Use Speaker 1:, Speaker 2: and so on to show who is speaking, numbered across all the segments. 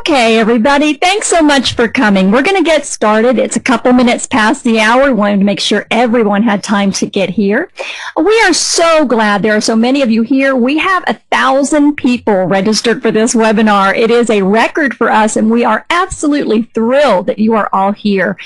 Speaker 1: Okay, everybody, thanks so much for coming. We're going to get started. It's a couple minutes past the hour. We wanted to make sure everyone had time to get here. We are so glad there are so many of you here. We have 1,000 people registered for this webinar. It is a record for us, and we are absolutely thrilled that you are all here.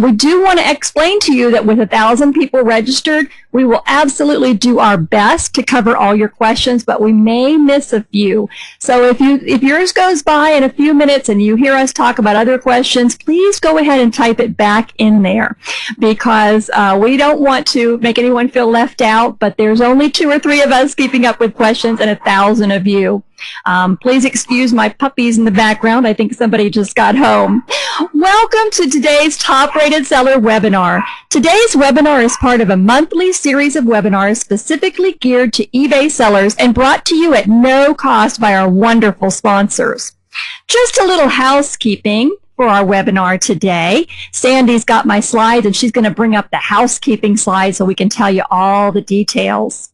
Speaker 1: We do want to explain to you that with 1,000 people registered, we will absolutely do our best to cover all your questions, but we may miss a few. So if yours goes by in a few minutes and you hear us talk about other questions, please go ahead and type it back in there, because we don't want to make anyone feel left out, but there's only 2 or 3 of us keeping up with questions and 1,000 of you. Please excuse my puppies in the background. I think somebody just got home. Welcome to today's Top Rated Seller webinar. Today's webinar is part of a monthly series of webinars specifically geared to eBay sellers and brought to you at no cost by our wonderful sponsors. Just a little housekeeping for our webinar today. Sandy's got my slides, and she's going to bring up the housekeeping slide so we can tell you all the details.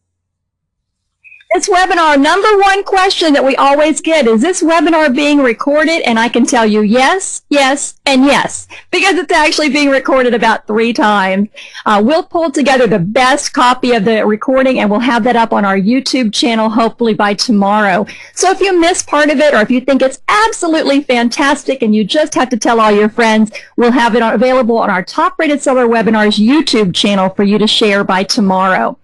Speaker 1: This webinar, #1 question that we always get, is this webinar being recorded? And I can tell you yes, yes, and yes, because it's actually being recorded about 3 times. We'll pull together the best copy of the recording, and we'll have that up on our YouTube channel hopefully by tomorrow. So if you miss part of it, or if you think it's absolutely fantastic and you just have to tell all your friends, we'll have it available on our Top Rated Seller Webinars YouTube channel for you to share by tomorrow.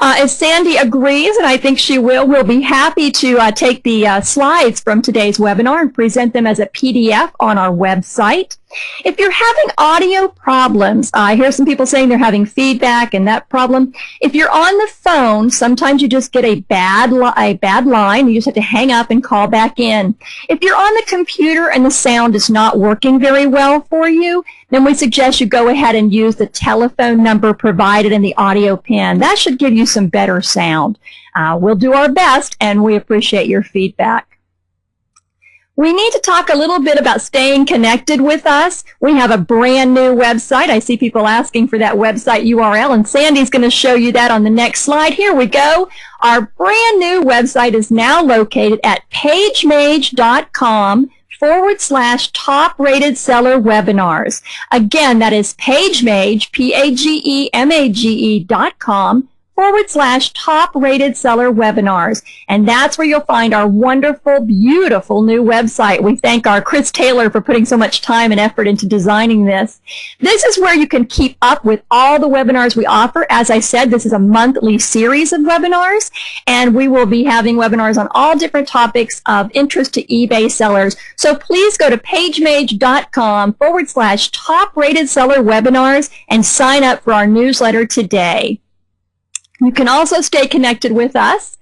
Speaker 1: If Sandy agrees, and I think she will, we'll be happy to take the slides from today's webinar and present them as a PDF on our website. If you're having audio problems, I hear some people saying they're having feedback and that problem. If you're on the phone, sometimes you just get a bad line. You just have to hang up and call back in. If you're on the computer and the sound is not working very well for you, then we suggest you go ahead and use the telephone number provided in the audio pin. That should give you some better sound. We'll do our best, and we appreciate your feedback. We need to talk a little bit about staying connected with us. We have a brand new website. I see people asking for that website URL, and Sandy's going to show you that on the next slide. Here we go. Our brand new website is now located at pagemage.com/top rated seller webinars. Again, that is pagemage, pagemage.com/top rated seller webinars. And that's where you'll find our wonderful, beautiful new website. We thank our Chris Taylor for putting so much time and effort into designing this. This is where you can keep up with all the webinars we offer. As I said, this is a monthly series of webinars, and we will be having webinars on all different topics of interest to eBay sellers. So please go to pagemage.com/top rated seller webinars and sign up for our newsletter today. You can also stay connected with us.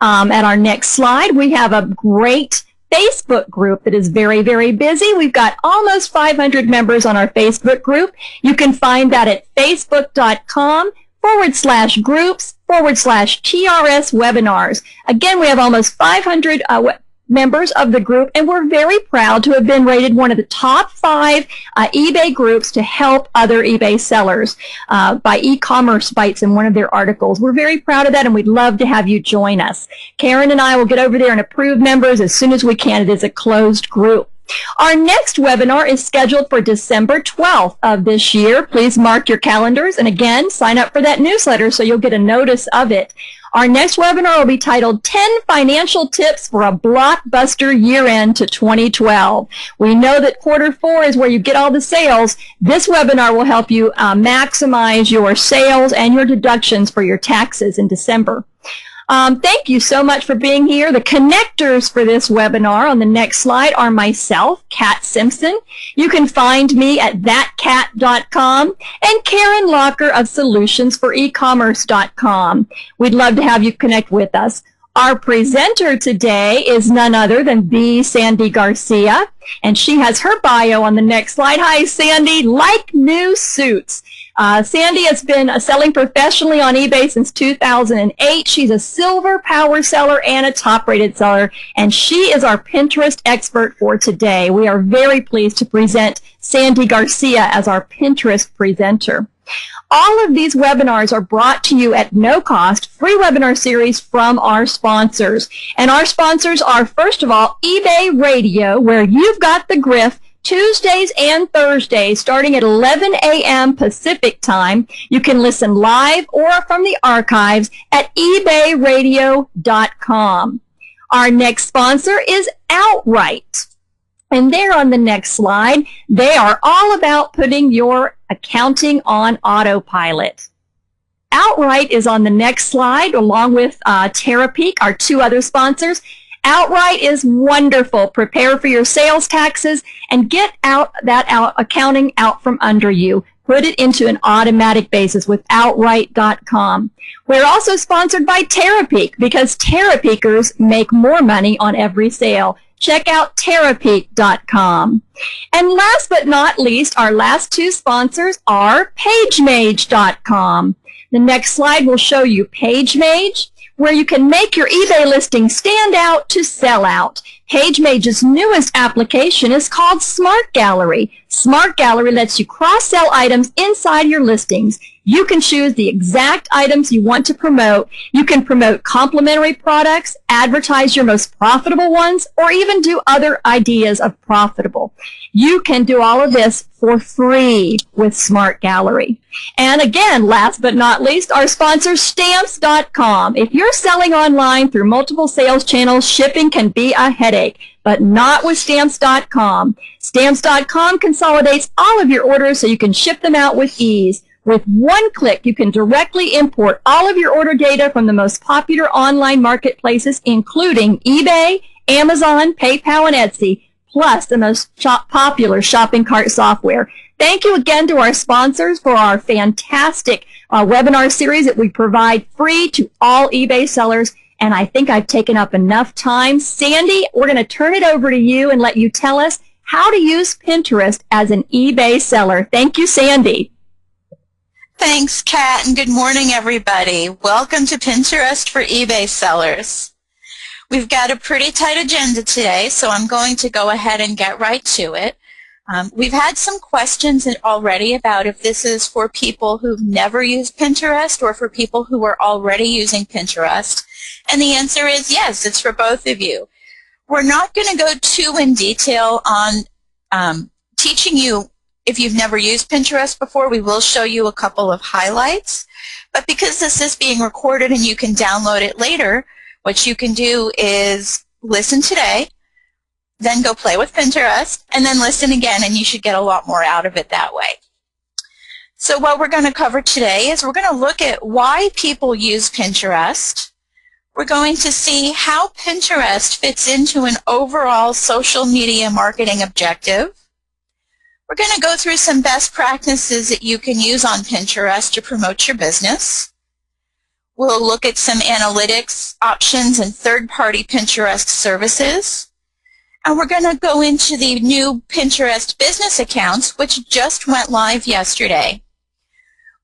Speaker 1: At our next slide, we have a great Facebook group that is very, very busy. We've got almost 500 members on our Facebook group. You can find that at facebook.com/groups/TRS webinars. Again, we have almost 500 members of the group, and we're very proud to have been rated one of the top 5 eBay groups to help other eBay sellers by e-commerce bites in one of their articles. We're very proud of that, and we'd love to have you join us. Karen and I will get over there and approve members as soon as we can. It is a closed group. Our next webinar is scheduled for December 12th of this year. Please mark your calendars, and again, sign up for that newsletter so you'll get a notice of it. Our next webinar will be titled 10 Financial Tips for a Blockbuster Year-End to 2012. We know that Q4 is where you get all the sales. This webinar will help you maximize your sales and your deductions for your taxes in December. Thank you so much for being here. The connectors for this webinar on the next slide are myself, Kat Simpson. You can find me at thatcat.com, and Karen Locker of solutionsforecommerce.com. We'd love to have you connect with us. Our presenter today is none other than the Sandy Garcia, and she has her bio on the next slide. Hi, Sandy. Like new suits. Sandy has been selling professionally on eBay since 2008. She's a silver power seller and a top-rated seller, and she is our Pinterest expert for today. We are very pleased to present Sandy Garcia as our Pinterest presenter. All of these webinars are brought to you at no cost, free webinar series from our sponsors. And our sponsors are, first of all, eBay Radio, where you've got the grift, Tuesdays and Thursdays, starting at 11 a.m. Pacific time. You can listen live or from the archives at ebayradio.com. Our next sponsor is Outright. And they're on the next slide. They are all about putting your accounting on autopilot. Outright is on the next slide, along with Terapeak, our two other sponsors. Outright is wonderful. Prepare for your sales taxes and get accounting out from under you. Put it into an automatic basis with Outright.com. We're also sponsored by Terapeak because Terapeakers make more money on every sale. Check out Terapeak.com. And last but not least, our last two sponsors are PageMage.com. The next slide will show you PageMage, where you can make your eBay listing stand out to sell out. PageMage's newest application is called Smart Gallery. Smart Gallery lets you cross-sell items inside your listings. You can choose the exact items you want to promote. You can promote complementary products, advertise your most profitable ones, or even do other ideas of profitable. You can do all of this for free with Smart Gallery. And again, last but not least, our sponsor, Stamps.com. If you're selling online through multiple sales channels, shipping can be a headache, but not with Stamps.com. Stamps.com consolidates all of your orders so you can ship them out with ease. With one click, you can directly import all of your order data from the most popular online marketplaces, including eBay, Amazon, PayPal, and Etsy, plus the most popular shopping cart software. Thank you again to our sponsors for our fantastic webinar series that we provide free to all eBay sellers. And I think I've taken up enough time. Sandy, we're going to turn it over to you and let you tell us how to use Pinterest as an eBay seller. Thank you, Sandy.
Speaker 2: Thanks, Kat, and good morning, everybody. Welcome to Pinterest for eBay sellers. We've got a pretty tight agenda today, so I'm going to go ahead and get right to it. We've had some questions already about if this is for people who've never used Pinterest or for people who are already using Pinterest. And the answer is yes, it's for both of you. We're not going to go too in detail on teaching you. If you've never used Pinterest before, we will show you a couple of highlights. But because this is being recorded and you can download it later, what you can do is listen today, then go play with Pinterest, and then listen again, and you should get a lot more out of it that way. So what we're going to cover today is we're going to look at why people use Pinterest. We're going to see how Pinterest fits into an overall social media marketing objective. We're going to go through some best practices that you can use on Pinterest to promote your business. We'll look at some analytics options and third-party Pinterest services. And we're going to go into the new Pinterest business accounts, which just went live yesterday.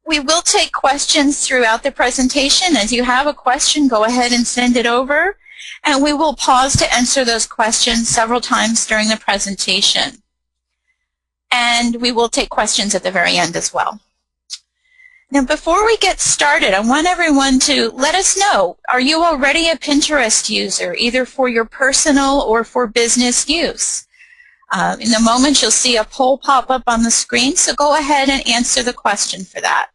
Speaker 2: We will take questions throughout the presentation. If you have a question, go ahead and send it over. And we will pause to answer those questions several times during the presentation. And we will take questions at the very end as well. Now, before we get started, I want everyone to let us know, are you already a Pinterest user, either for your personal or for business use? In a moment, you'll see a poll pop up on the screen, so go ahead and answer the question for that.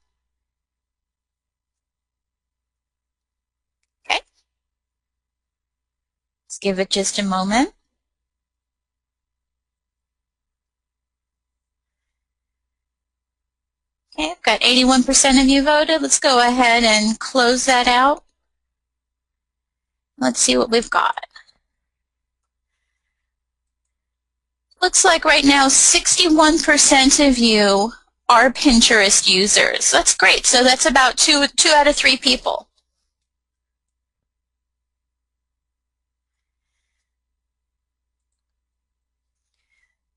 Speaker 2: Okay. Let's give it just a moment. Okay, I've got 81% of you voted. Let's go ahead and close that out. Let's see what we've got. Looks like right now 61% of you are Pinterest users. That's great. So that's about two out of 3 people.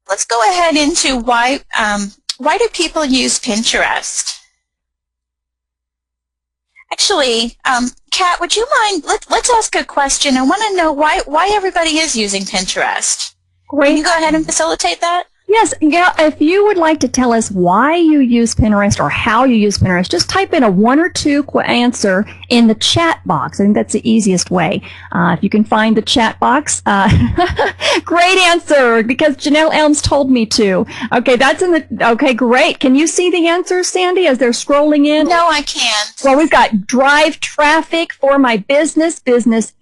Speaker 2: Let's go ahead into why do people use Pinterest? Actually, Kat, would you mind, let's ask a question. I want to know why everybody is using Pinterest.
Speaker 1: Great.
Speaker 2: Can you go ahead and facilitate that?
Speaker 1: Yes, yeah, if you would like to tell us why you use Pinterest or how you use Pinterest, just type in a one or two answer in the chat box. I think that's the easiest way. If you can find the chat box, great answer, because Janelle Elms told me to. Okay, that's in the, okay, great. Can you see the answers, Sandy, as they're scrolling in?
Speaker 2: No, I can't.
Speaker 1: Well, we've got drive traffic for my business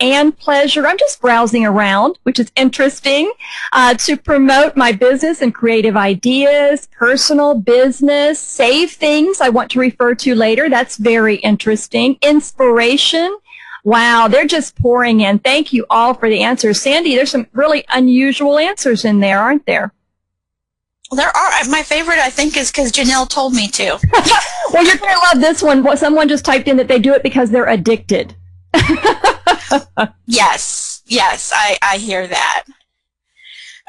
Speaker 1: and pleasure. I'm just browsing around, which is interesting, to promote my business and creative ideas, personal business, save things I want to refer to later. That's very interesting. Inspiration. Wow, they're just pouring in. Thank you all for the answers. Sandy, there's some really unusual answers in there, aren't there?
Speaker 2: There are. My favorite, I think, is because Janelle told me to.
Speaker 1: Well, you're going to love this one. Someone just typed in that they do it because they're addicted.
Speaker 2: Yes, I hear that.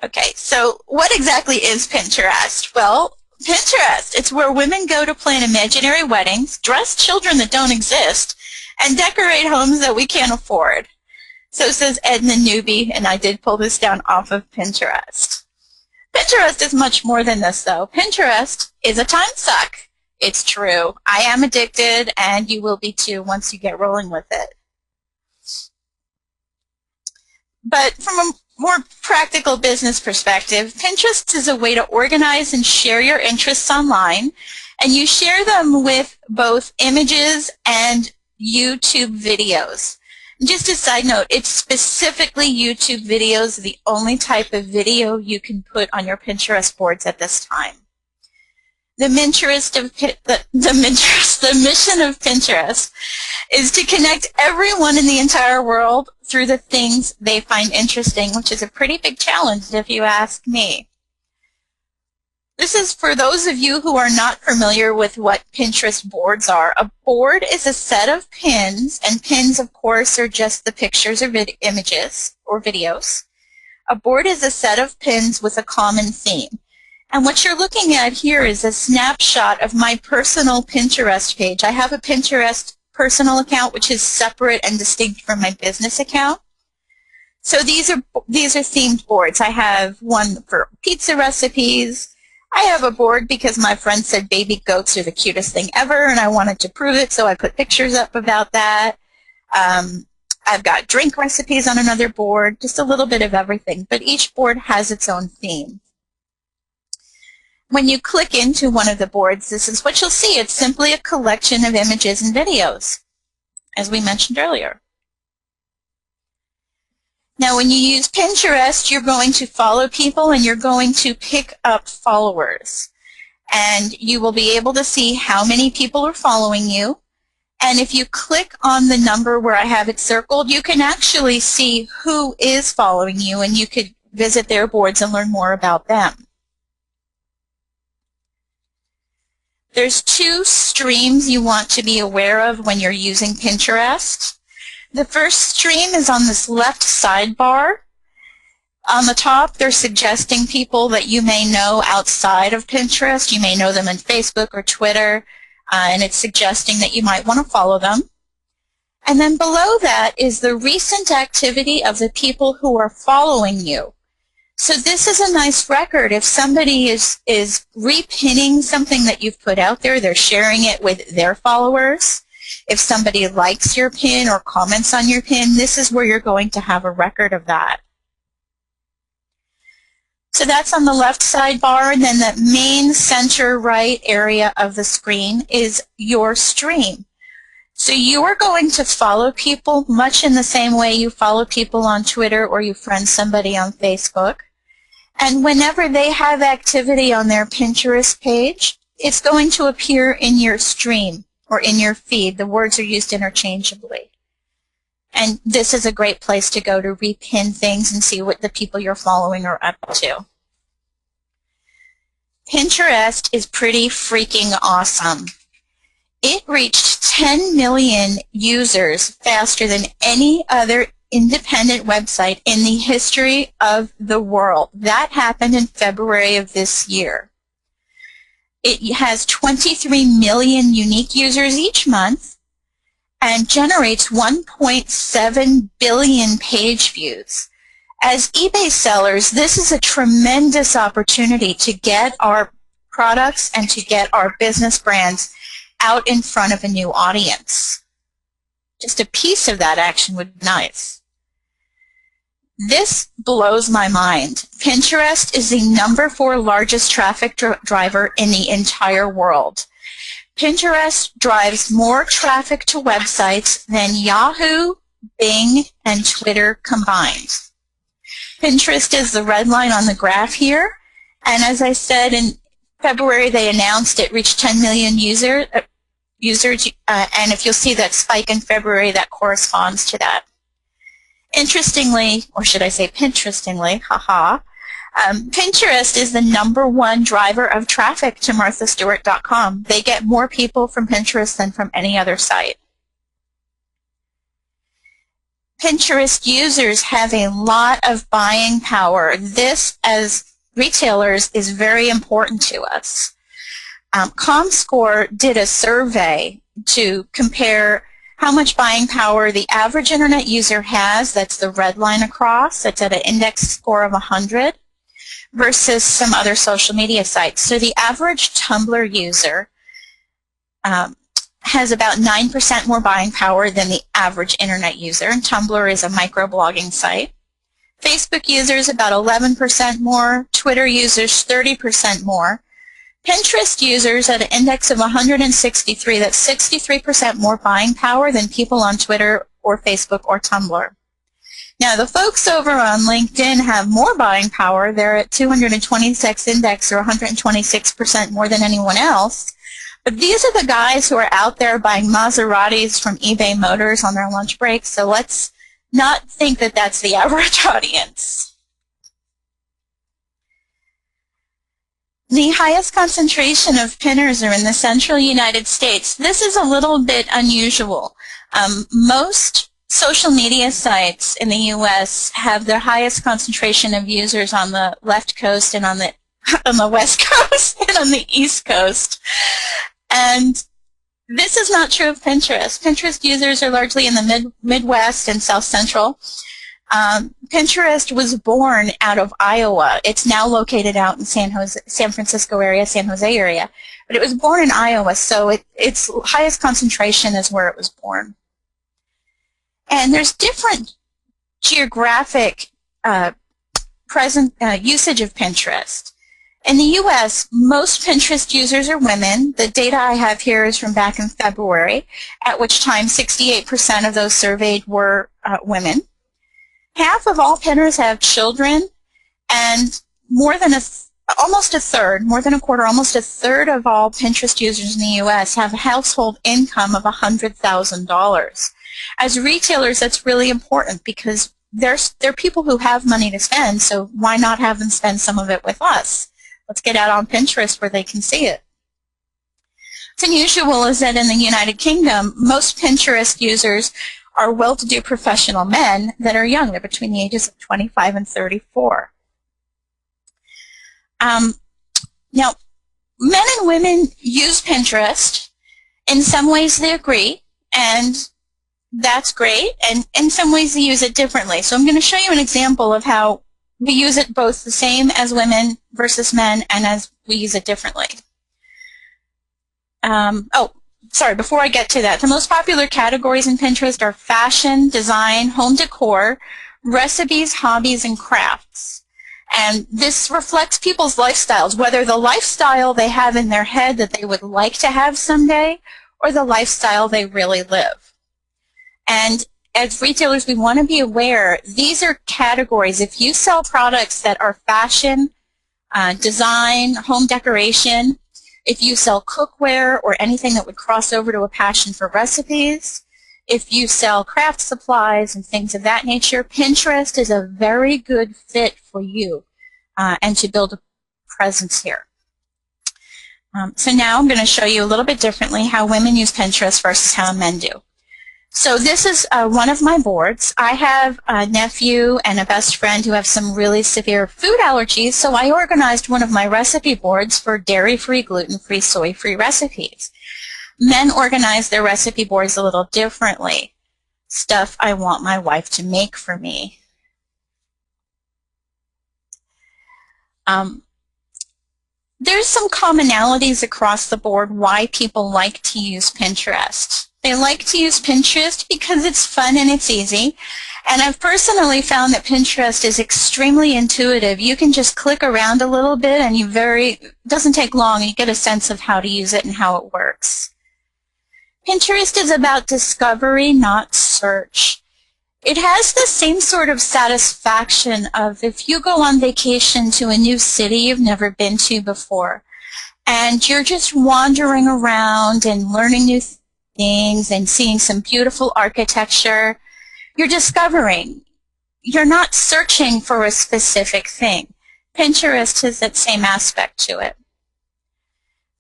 Speaker 2: Okay, so what exactly is Pinterest? Well, Pinterest, it's where women go to plan imaginary weddings, dress children that don't exist, and decorate homes that we can't afford. So says Edna Newby, and I did pull this down off of Pinterest. Pinterest is much more than this, though. Pinterest is a time suck. It's true. I am addicted, and you will be too once you get rolling with it. But from a more practical business perspective, Pinterest is a way to organize and share your interests online, and you share them with both images and YouTube videos. Just a side note, it's specifically YouTube videos, the only type of video you can put on your Pinterest boards at this time. The mission of Pinterest is to connect everyone in the entire world through the things they find interesting, which is a pretty big challenge if you ask me. This is for those of you who are not familiar with what Pinterest boards are. A board is a set of pins, and pins, of course, are just the pictures or images or videos. A board is a set of pins with a common theme. And what you're looking at here is a snapshot of my personal Pinterest page. I have a Pinterest personal account which is separate and distinct from my business account. So these are themed boards. I have one for pizza recipes. I have a board because my friend said baby goats are the cutest thing ever, and I wanted to prove it, so I put pictures up about that. I've got drink recipes on another board, just a little bit of everything, but each board has its own theme. When you click into one of the boards, this is what you'll see. It's simply a collection of images and videos, as we mentioned earlier. Now, when you use Pinterest, you're going to follow people and you're going to pick up followers. And you will be able to see how many people are following you. And if you click on the number where I have it circled, you can actually see who is following you, and you could visit their boards and learn more about them. There's two streams you want to be aware of when you're using Pinterest. The first stream is on this left sidebar. On the top, they're suggesting people that you may know outside of Pinterest. You may know them on Facebook or Twitter, and it's suggesting that you might want to follow them. And then below that is the recent activity of the people who are following you. So this is a nice record. If somebody is repinning something that you've put out there, they're sharing it with their followers. If somebody likes your pin or comments on your pin, this is where you're going to have a record of that. So that's on the left sidebar, and then the main center right area of the screen is your stream. So you are going to follow people much in the same way you follow people on Twitter or you friend somebody on Facebook. And whenever they have activity on their Pinterest page, it's going to appear in your stream or in your feed. The words are used interchangeably. And this is a great place to go to repin things and see what the people you're following are up to. Pinterest is pretty freaking awesome. It reached 10 million users faster than any other independent website in the history of the world. That happened in February of this year. It has 23 million unique users each month and generates 1.7 billion page views. As eBay sellers, this is a tremendous opportunity to get our products and to get our business brands out in front of a new audience. Just a piece of that action would be nice. This blows my mind. Pinterest is the #4 largest traffic driver in the entire world. Pinterest drives more traffic to websites than Yahoo, Bing, and Twitter combined. Pinterest is the red line on the graph here, and as I said, in February they announced it reached 10 million users, and if you'll see that spike in February, that corresponds to that. Interestingly, or should I say Pinterestingly, Pinterest is the #1 driver of traffic to marthastewart.com. They get more people from Pinterest than from any other site. Pinterest users have a lot of buying power. This, as retailers, is very important to us. ComScore did a survey to compare how much buying power the average internet user has, that's the red line across, that's at an index score of 100, versus some other social media sites. So the average Tumblr user has about 9% more buying power than the average internet user, and Tumblr is a microblogging site. Facebook users about 11% more, Twitter users 30% more. Pinterest users at an index of 163, that's 63% more buying power than people on Twitter or Facebook or Tumblr. Now, the folks over on LinkedIn have more buying power. They're at 226 index, or 126% more than anyone else. But these are the guys who are out there buying Maseratis from eBay Motors on their lunch breaks, so let's not think that that's the average audience. The highest concentration of pinners are in the central United States. This is a little bit unusual. Most social media sites in the U.S. have their highest concentration of users on the left coast and on the west coast and on the east coast. And this is not true of Pinterest. Pinterest users are largely in the Midwest and South Central. Pinterest was born out of Iowa. It's now located out in San Francisco area, San Jose area. But it was born in Iowa, so its highest concentration is where it was born. And there's different geographic usage of Pinterest. In the U.S., most Pinterest users are women. The data I have here is from back in February, at which time 68% of those surveyed were women. Half of all pinners have children, and almost a third, more than a quarter, almost a third of all Pinterest users in the U.S. have a household income of $100,000. As retailers, that's really important because they're people who have money to spend, so why not have them spend some of it with us? Let's get out on Pinterest where they can see it. What's unusual is that in the United Kingdom, most Pinterest users are well-to-do professional men that are young. They're between the ages of 25 and 34. Now, men and women use Pinterest. In some ways they agree, and that's great, and in some ways they use it differently. So I'm going to show you an example of how we use it both the same as women versus men, and as we use it differently. Sorry, before I get to that, the most popular categories in Pinterest are fashion, design, home decor, recipes, hobbies, and crafts. And this reflects people's lifestyles, whether the lifestyle they have in their head that they would like to have someday, or the lifestyle they really live. And as retailers, we want to be aware, these are categories. If you sell products that are fashion, design, home decoration, if you sell cookware or anything that would cross over to a passion for recipes, if you sell craft supplies and things of that nature, Pinterest is a very good fit for you and to build a presence here. So now I'm going to show you a little bit differently how women use Pinterest versus how men do. So this is one of my boards. I have a nephew and a best friend who have some really severe food allergies, so I organized one of my recipe boards for dairy-free, gluten-free, soy-free recipes. Men organize their recipe boards a little differently. Stuff I want my wife to make for me. There's some commonalities across the board why people like to use Pinterest. They like to use Pinterest because it's fun and it's easy. And I've personally found that Pinterest is extremely intuitive. You can just click around a little bit and it doesn't take long. You get a sense of how to use it and how it works. Pinterest is about discovery, not search. It has the same sort of satisfaction of if you go on vacation to a new city you've never been to before, and you're just wandering around and learning new things and seeing some beautiful architecture, you're discovering. You're not searching for a specific thing. Pinterest has that same aspect to it.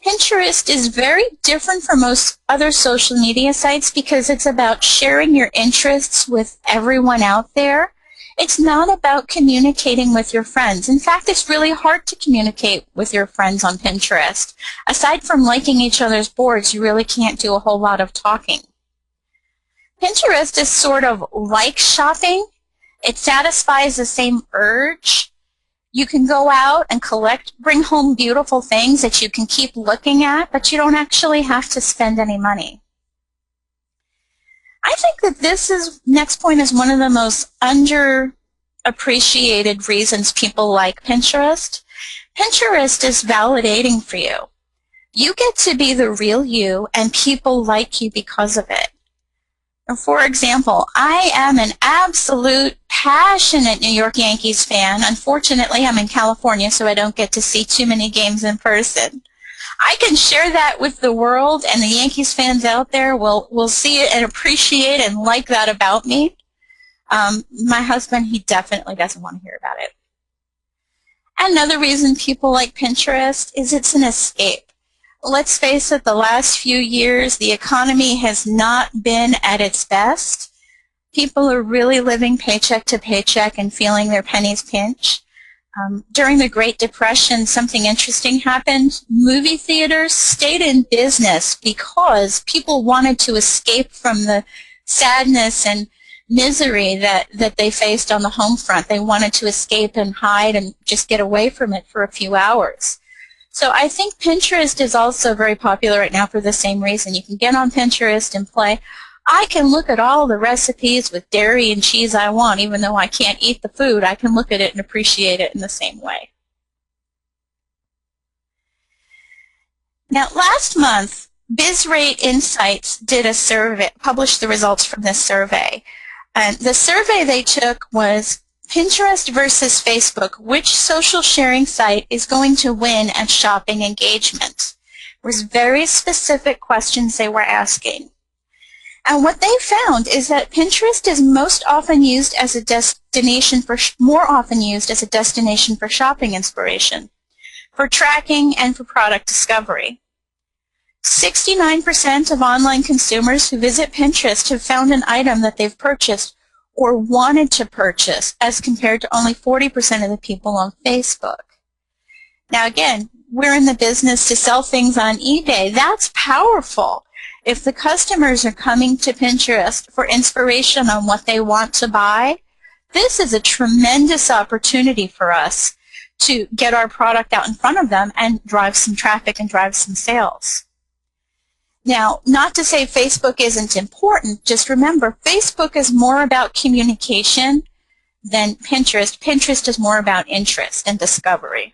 Speaker 2: Pinterest is very different from most other social media sites because it's about sharing your interests with everyone out there. It's not about communicating with your friends. In fact, it's really hard to communicate with your friends on Pinterest. Aside from liking each other's boards, you really can't do a whole lot of talking. Pinterest is sort of like shopping. It satisfies the same urge. You can go out and bring home beautiful things that you can keep looking at, but you don't actually have to spend any money. I think that next point is one of the most underappreciated reasons people like Pinterest. Pinterest is validating for you. You get to be the real you, and people like you because of it. For example, I am an absolute passionate New York Yankees fan. Unfortunately, I'm in California, so I don't get to see too many games in person. I can share that with the world, and the Yankees fans out there will see it and appreciate and like that about me. My husband, he definitely doesn't want to hear about it. Another reason people like Pinterest is it's an escape. Let's face it, the last few years, the economy has not been at its best. People are really living paycheck to paycheck and feeling their pennies pinch. During the Great Depression, something interesting happened. Movie theaters stayed in business because people wanted to escape from the sadness and misery that they faced on the home front. They wanted to escape and hide and just get away from it for a few hours. So I think Pinterest is also very popular right now for the same reason. You can get on Pinterest and play. I can look at all the recipes with dairy and cheese I want, even though I can't eat the food. I can look at it and appreciate it in the same way. Now, last month, BizRate Insights did a survey, published the results from this survey. And the survey they took was Pinterest versus Facebook, which social sharing site is going to win at shopping engagement? There was very specific questions they were asking. And what they found is that Pinterest is more often used as a destination for shopping inspiration, for tracking, and for product discovery. 69% of online consumers who visit Pinterest have found an item that they've purchased or wanted to purchase, as compared to only 40% of the people on Facebook. Now again, we're in the business to sell things on eBay. That's powerful. If the customers are coming to Pinterest for inspiration on what they want to buy, this is a tremendous opportunity for us to get our product out in front of them and drive some traffic and drive some sales. Now, not to say Facebook isn't important, just remember, Facebook is more about communication than Pinterest. Pinterest is more about interest and discovery.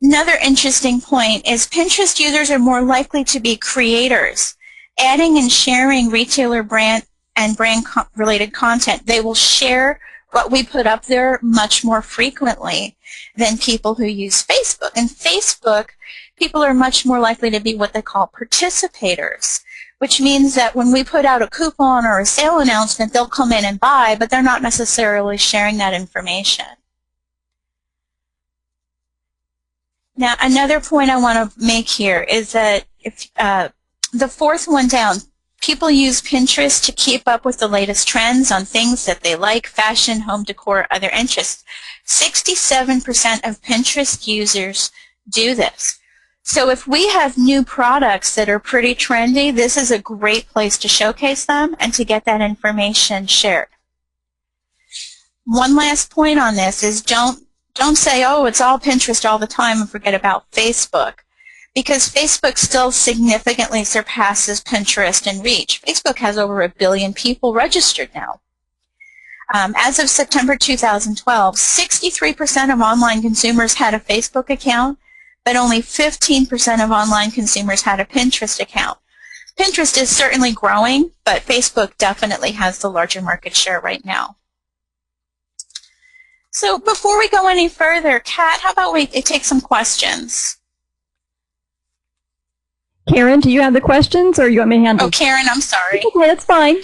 Speaker 2: Another interesting point is Pinterest users are more likely to be creators, adding and sharing retailer brand and brand-related content. They will share what we put up there much more frequently than people who use Facebook. In Facebook, people are much more likely to be what they call participators, which means that when we put out a coupon or a sale announcement, they'll come in and buy, but they're not necessarily sharing that information. Now, another point I want to make here is that if the fourth one down, people use Pinterest to keep up with the latest trends on things that they like, fashion, home decor, other interests. 67% of Pinterest users do this. So if we have new products that are pretty trendy, this is a great place to showcase them and to get that information shared. One last point on this is don't Don't say, oh, it's all Pinterest all the time and forget about Facebook, because Facebook still significantly surpasses Pinterest in reach. Facebook has over 1 billion people registered now. As of September 2012, 63% of online consumers had a Facebook account, but only 15% of online consumers had a Pinterest account. Pinterest is certainly growing, but Facebook definitely has the larger market share right now. So before we go any further, Kat, how about we take some questions?
Speaker 1: Karen, do you have the questions, or you want me to handle?
Speaker 2: Oh, Karen, I'm sorry.
Speaker 1: Okay, that's fine.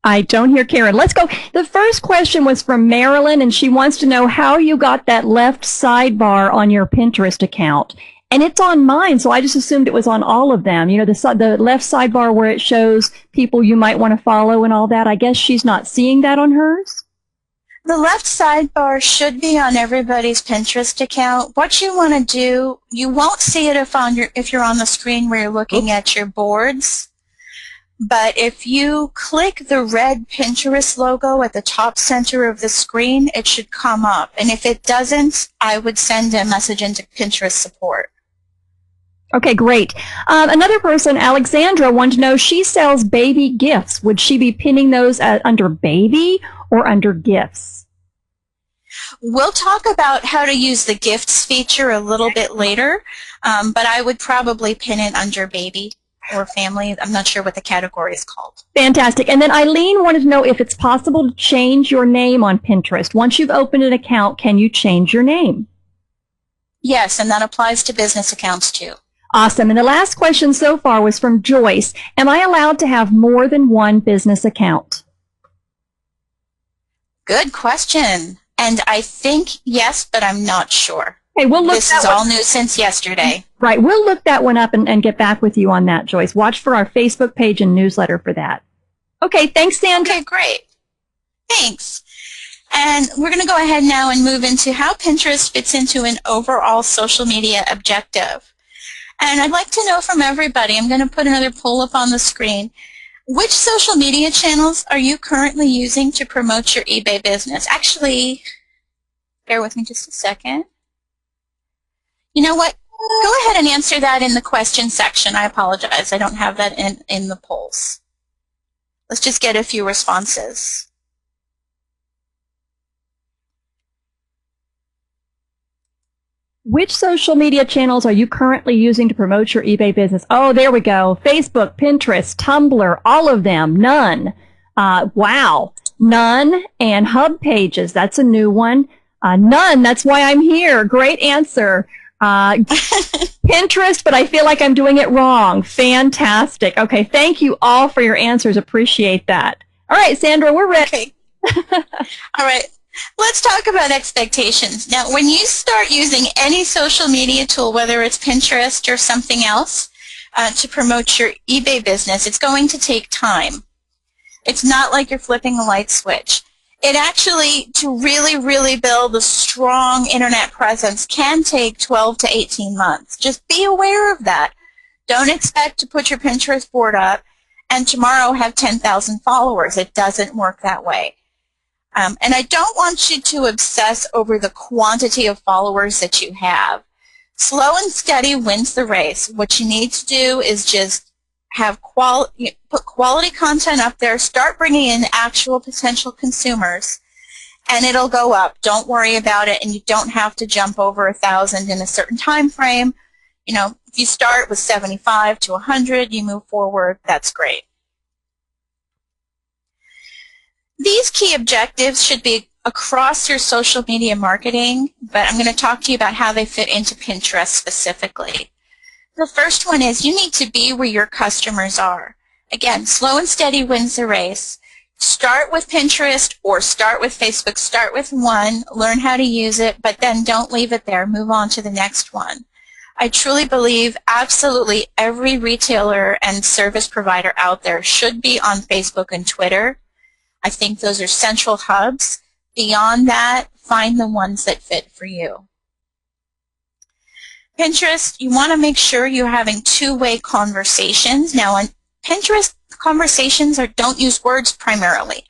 Speaker 1: I don't hear Karen. Let's go. The first question was from Marilyn, and she wants to know how you got that left sidebar on your Pinterest account. And it's on mine, so I just assumed it was on all of them. You know, the left sidebar where it shows people you might want to follow and all that. I guess she's not seeing that on hers?
Speaker 2: The left sidebar should be on everybody's Pinterest account. What you want to do, you won't see it if you're on the screen where you're looking at your boards. But if you click the red Pinterest logo at the top center of the screen, it should come up. And if it doesn't, I would send a message into Pinterest support.
Speaker 1: Okay, great. Another person, Alexandra, wanted to know, she sells baby gifts. Would she be pinning those under baby or under gifts?
Speaker 2: We'll talk about how to use the gifts feature a little bit later, but I would probably pin it under baby or family. I'm not sure what the category is called.
Speaker 1: Fantastic. And then Eileen wanted to know if it's possible to change your name on Pinterest. Once you've opened an account, can you change your name?
Speaker 2: Yes, and that applies to business accounts too.
Speaker 1: Awesome. And the last question so far was from Joyce. Am I allowed to have more than one business account?
Speaker 2: Good question. And I think yes, but I'm not sure.
Speaker 1: Okay, we'll look.
Speaker 2: This is all new since yesterday.
Speaker 1: Right. We'll look that one up and get back with you on that, Joyce. Watch for our Facebook page and newsletter for that. Okay. Thanks, Sandra.
Speaker 2: Okay, great. Thanks. And we're going to go ahead now and move into how Pinterest fits into an overall social media objective. And I'd like to know from everybody, I'm going to put another poll up on the screen, which social media channels are you currently using to promote your eBay business? Actually, bear with me just a second. You know what? Go ahead and answer that in the question section. I apologize. I don't have that in the polls. Let's just get a few responses.
Speaker 1: Which social media channels are you currently using to promote your eBay business? Oh, there we go. Facebook, Pinterest, Tumblr, all of them. None. Wow. None. And Hub Pages. That's a new one. None. That's why I'm here. Great answer. Pinterest, but I feel like I'm doing it wrong. Fantastic. Okay. Thank you all for your answers. Appreciate that. All right, Sandra, we're ready.
Speaker 2: Okay. All right. Let's talk about expectations. Now, when you start using any social media tool, whether it's Pinterest or something else, to promote your eBay business, it's going to take time. It's not like you're flipping a light switch. It actually, to really build a strong internet presence, can take 12 to 18 months. Just be aware of that. Don't expect to put your Pinterest board up and tomorrow have 10,000 followers. It doesn't work that way. And I don't want you to obsess over the quantity of followers that you have. Slow and steady wins the race. What you need to do is just have put quality content up there, start bringing in actual potential consumers, and it'll go up. Don't worry about it, and you don't have to jump over 1,000 in a certain time frame. You know, if you start with 75 to 100, you move forward, that's great. These key objectives should be across your social media marketing, but I'm going to talk to you about how they fit into Pinterest specifically. The first one is you need to be where your customers are. Again, slow and steady wins the race. Start with Pinterest or start with Facebook. Start with one, learn how to use it, but then don't leave it there. Move on to the next one. I truly believe absolutely every retailer and service provider out there should be on Facebook and Twitter. I think those are central hubs. Beyond that, find the ones that fit for you. Pinterest, you want to make sure you're having two-way conversations. Now, on Pinterest, conversations don't use words primarily.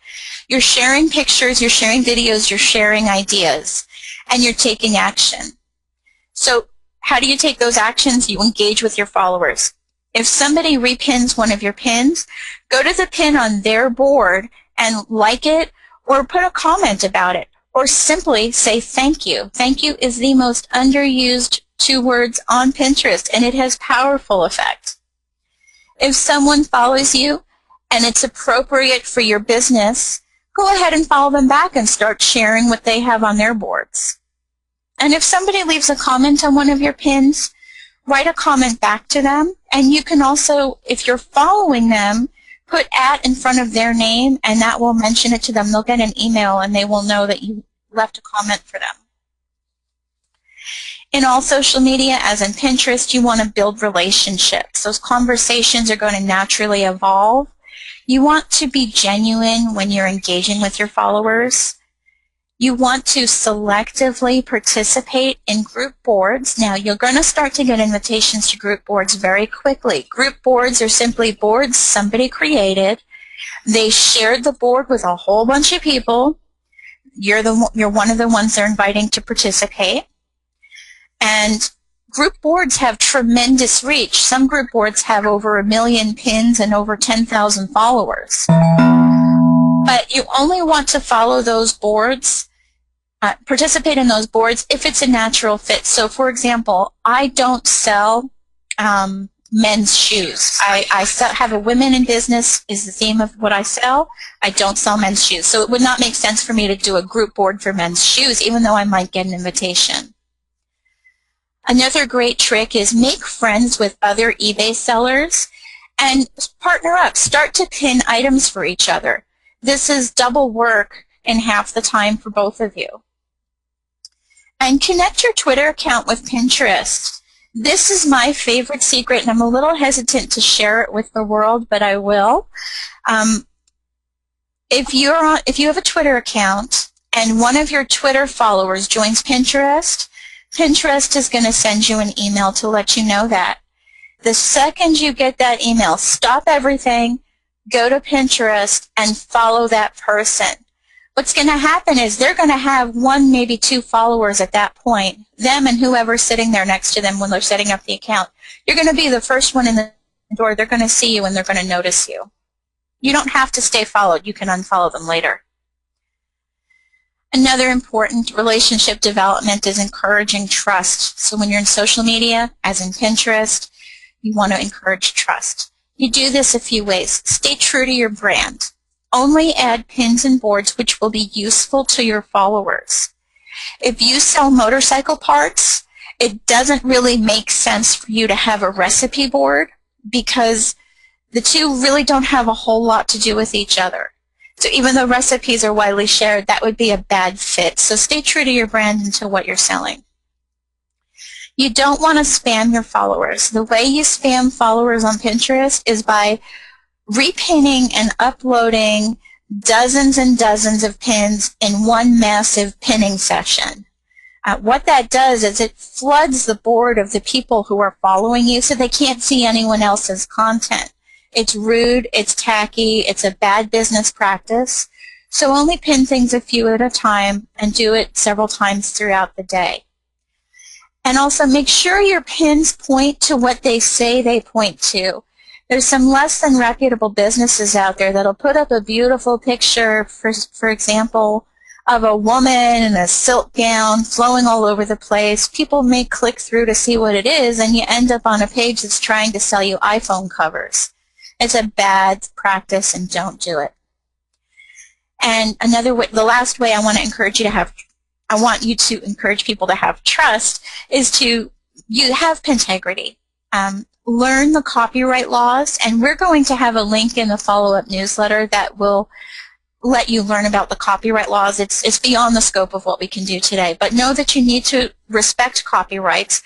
Speaker 2: You're sharing pictures, you're sharing videos, you're sharing ideas, and you're taking action. So how do you take those actions? You engage with your followers. If somebody repins one of your pins, go to the pin on their board and like it or put a comment about it, or simply say thank you. Thank you is the most underused 2 words on Pinterest, and it has powerful effect. If someone follows you and it's appropriate for your business, go ahead and follow them back and start sharing what they have on their boards. And if somebody leaves a comment on one of your pins, write a comment back to them. And you can also, if you're following them, put @ in front of their name, and that will mention it to them. They'll get an email and they will know that you left a comment for them. In all social media, as in Pinterest, you want to build relationships. Those conversations are going to naturally evolve. You want to be genuine when you're engaging with your followers. You want to selectively participate in group boards. Now, you're going to start to get invitations to group boards very quickly. Group boards are simply boards somebody created. They shared the board with a whole bunch of people. You're one of the ones they're inviting to participate. And group boards have tremendous reach. Some group boards have over 1 million pins and over 10,000 followers. But you only want to follow those boards, participate in those boards if it's a natural fit. So, for example, I don't sell men's shoes. I have a women in business is the theme of what I sell. I don't sell men's shoes. So it would not make sense for me to do a group board for men's shoes, even though I might get an invitation. Another great trick is make friends with other eBay sellers and partner up. Start to pin items for each other. This is double work in half the time for both of you. And connect your Twitter account with Pinterest. This is my favorite secret, and I'm a little hesitant to share it with the world, but I will. If you have a Twitter account and one of your Twitter followers joins Pinterest, Pinterest is going to send you an email to let you know that. The second you get that email, stop everything, go to Pinterest, and follow that person. What's going to happen is they're going to have 1, maybe 2 followers at that point, them and whoever's sitting there next to them when they're setting up the account. You're going to be the first one in the door. They're going to see you and they're going to notice you. You don't have to stay followed. You can unfollow them later. Another important relationship development is encouraging trust. So when you're in social media, as in Pinterest, you want to encourage trust. You do this a few ways. Stay true to your brand. Only add pins and boards which will be useful to your followers. If you sell motorcycle parts, it doesn't really make sense for you to have a recipe board because the two really don't have a whole lot to do with each other. So even though recipes are widely shared, that would be a bad fit. So stay true to your brand and to what you're selling. You don't want to spam your followers. The way you spam followers on Pinterest is by repinning and uploading dozens and dozens of pins in one massive pinning session. What that does is it floods the board of the people who are following you so they can't see anyone else's content. It's rude, it's tacky, it's a bad business practice. So only pin things a few at a time and do it several times throughout the day. And also make sure your pins point to what they say they point to. There's some less than reputable businesses out there that'll put up a beautiful picture, for example, of a woman in a silk gown flowing all over the place. People may click through to see what it is, and you end up on a page that's trying to sell you iPhone covers. It's a bad practice, and don't do it. And another way, the last way I want you to encourage people to have trust is to have Pintegrity. Learn the copyright laws, and we're going to have a link in the follow-up newsletter that will let you learn about the copyright laws. It's beyond the scope of what we can do today, but know that you need to respect copyrights.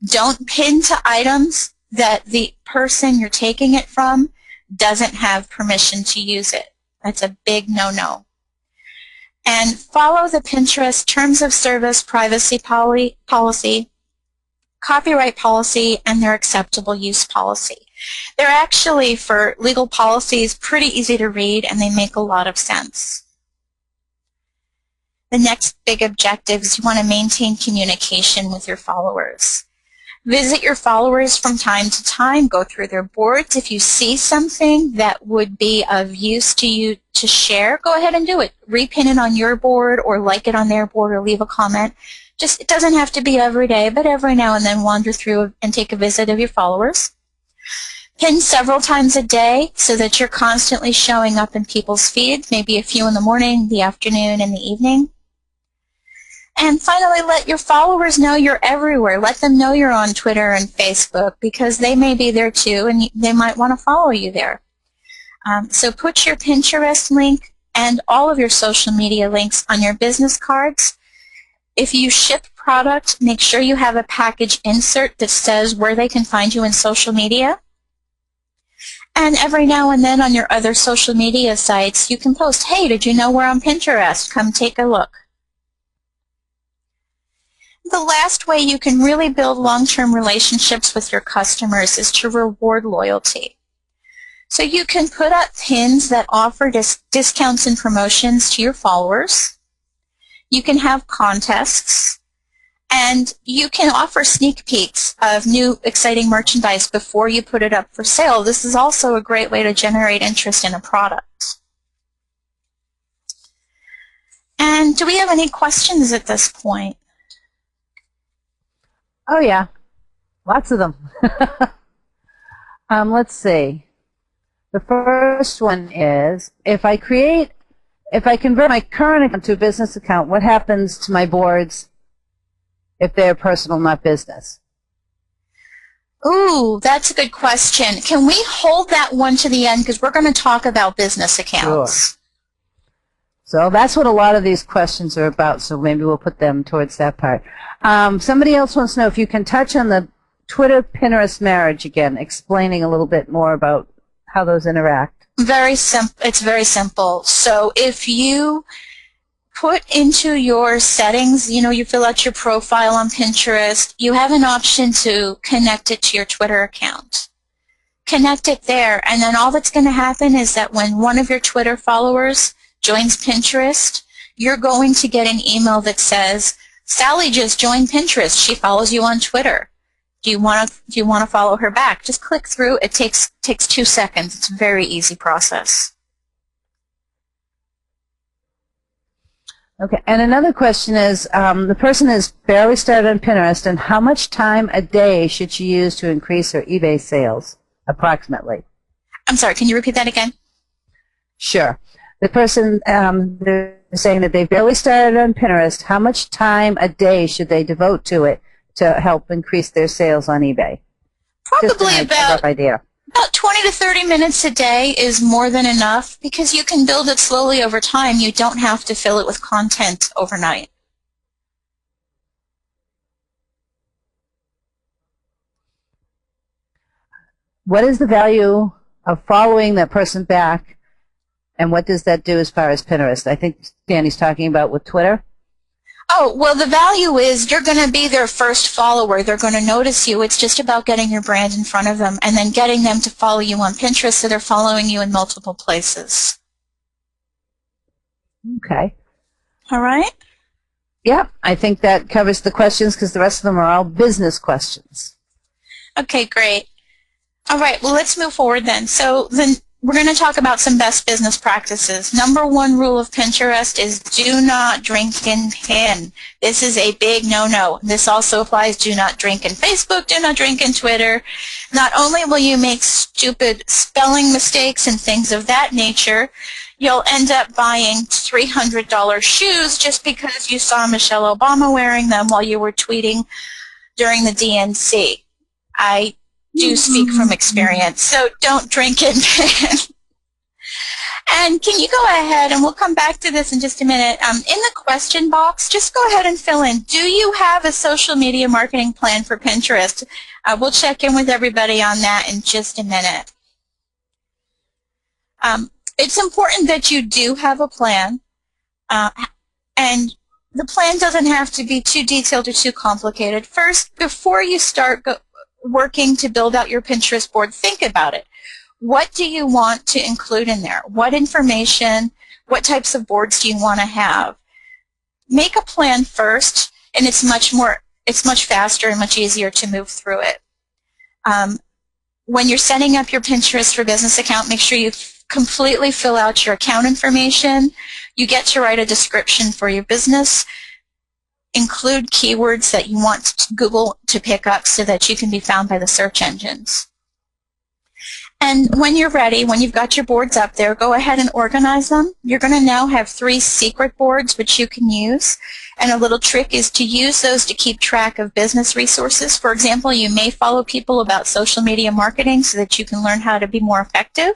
Speaker 2: Don't pin to items that the person you're taking it from doesn't have permission to use it. That's a big no-no. And follow the Pinterest Terms of Service Privacy Policy, Copyright Policy, and their Acceptable Use Policy. They're actually, for legal policies, pretty easy to read, and they make a lot of sense. The next big objective is you want to maintain communication with your followers. Visit your followers from time to time. Go through their boards. If you see something that would be of use to you to share, go ahead and do it. Repin it on your board or like it on their board or leave a comment. Just, it doesn't have to be every day, but every now and then wander through and take a visit of your followers. Pin several times a day so that you're constantly showing up in people's feeds, maybe a few in the morning, the afternoon, and the evening. And finally, let your followers know you're everywhere. Let them know you're on Twitter and Facebook because they may be there too and they might want to follow you there. So put your Pinterest link and all of your social media links on your business cards. If you ship product, make sure you have a package insert that says where they can find you in social media. And every now and then on your other social media sites, you can post, hey, did you know we're on Pinterest? Come take a look. The last way you can really build long-term relationships with your customers is to reward loyalty. So you can put up pins that offer discounts and promotions to your followers. You can have contests. And you can offer sneak peeks of new exciting merchandise before you put it up for sale. This is also a great way to generate interest in a product. And do we have any questions at this point?
Speaker 3: Oh, yeah. Lots of them. Let's see. The first one is, if I convert my current account to a business account, what happens to my boards if they're personal, not business?
Speaker 2: Ooh, that's a good question. Can we hold that one to the end because we're going to talk about business accounts?
Speaker 3: Sure. So that's what a lot of these questions are about, so maybe we'll put them towards that part. Somebody else wants to know if you can touch on the Twitter-Pinterest marriage again, explaining a little bit more about how those interact.
Speaker 2: Very simple. It's very simple. So if you put into your settings, you fill out your profile on Pinterest, you have an option to connect it to your Twitter account. Connect it there, and then all that's going to happen is that when one of your Twitter followers joins Pinterest, you're going to get an email that says, Sally just joined Pinterest. She follows you on Twitter. Do you want to follow her back? Just click through. It takes 2 seconds. It's a very easy process.
Speaker 3: Okay, and another question is, the person has barely started on Pinterest, and how much time a day should she use to increase her eBay sales, approximately?
Speaker 2: I'm sorry, can you repeat that again?
Speaker 3: Sure. The person, they're saying that they've barely started on Pinterest. How much time a day should they devote to it to help increase their sales on eBay?
Speaker 2: Probably about 20 to 30 minutes a day is more than enough because you can build it slowly over time. You don't have to fill it with content overnight.
Speaker 3: What is the value of following that person back, and what does that do as far as Pinterest? I think Danny's talking about with Twitter.
Speaker 2: Oh, well, the value is you're going to be their first follower. They're going to notice you. It's just about getting your brand in front of them and then getting them to follow you on Pinterest so they're following you in multiple places.
Speaker 3: Okay.
Speaker 2: All right?
Speaker 3: Yeah, I think that covers the questions because the rest of them are all business questions.
Speaker 2: Okay, great. All right, well, let's move forward then. So then we're going to talk about some best business practices. Number one rule of Pinterest is do not drink and pin. This is a big no-no. This also applies do not drink in Facebook, do not drink in Twitter. Not only will you make stupid spelling mistakes and things of that nature, you'll end up buying $300 shoes just because you saw Michelle Obama wearing them while you were tweeting during the DNC. I do speak from experience, so don't drink and pin. And can you go ahead, and we'll come back to this in just a minute, in the question box, just go ahead and fill in, do you have a social media marketing plan for Pinterest? We'll check in with everybody on that in just a minute. It's important that you do have a plan, and the plan doesn't have to be too detailed or too complicated. First, before you start working to build out your Pinterest board, think about it. What do you want to include in there? What information, what types of boards do you want to have? make a plan first, and it's much faster and much easier to move through it. When you're setting up your Pinterest for Business account, make sure you completely fill out your account information. You get to write a description for your business. Include keywords that you want Google to pick up so that you can be found by the search engines. And when you're ready, when you've got your boards up there, go ahead and organize them. You're going to now have 3 secret boards which you can use. And a little trick is to use those to keep track of business resources. For example, you may follow people about social media marketing so that you can learn how to be more effective.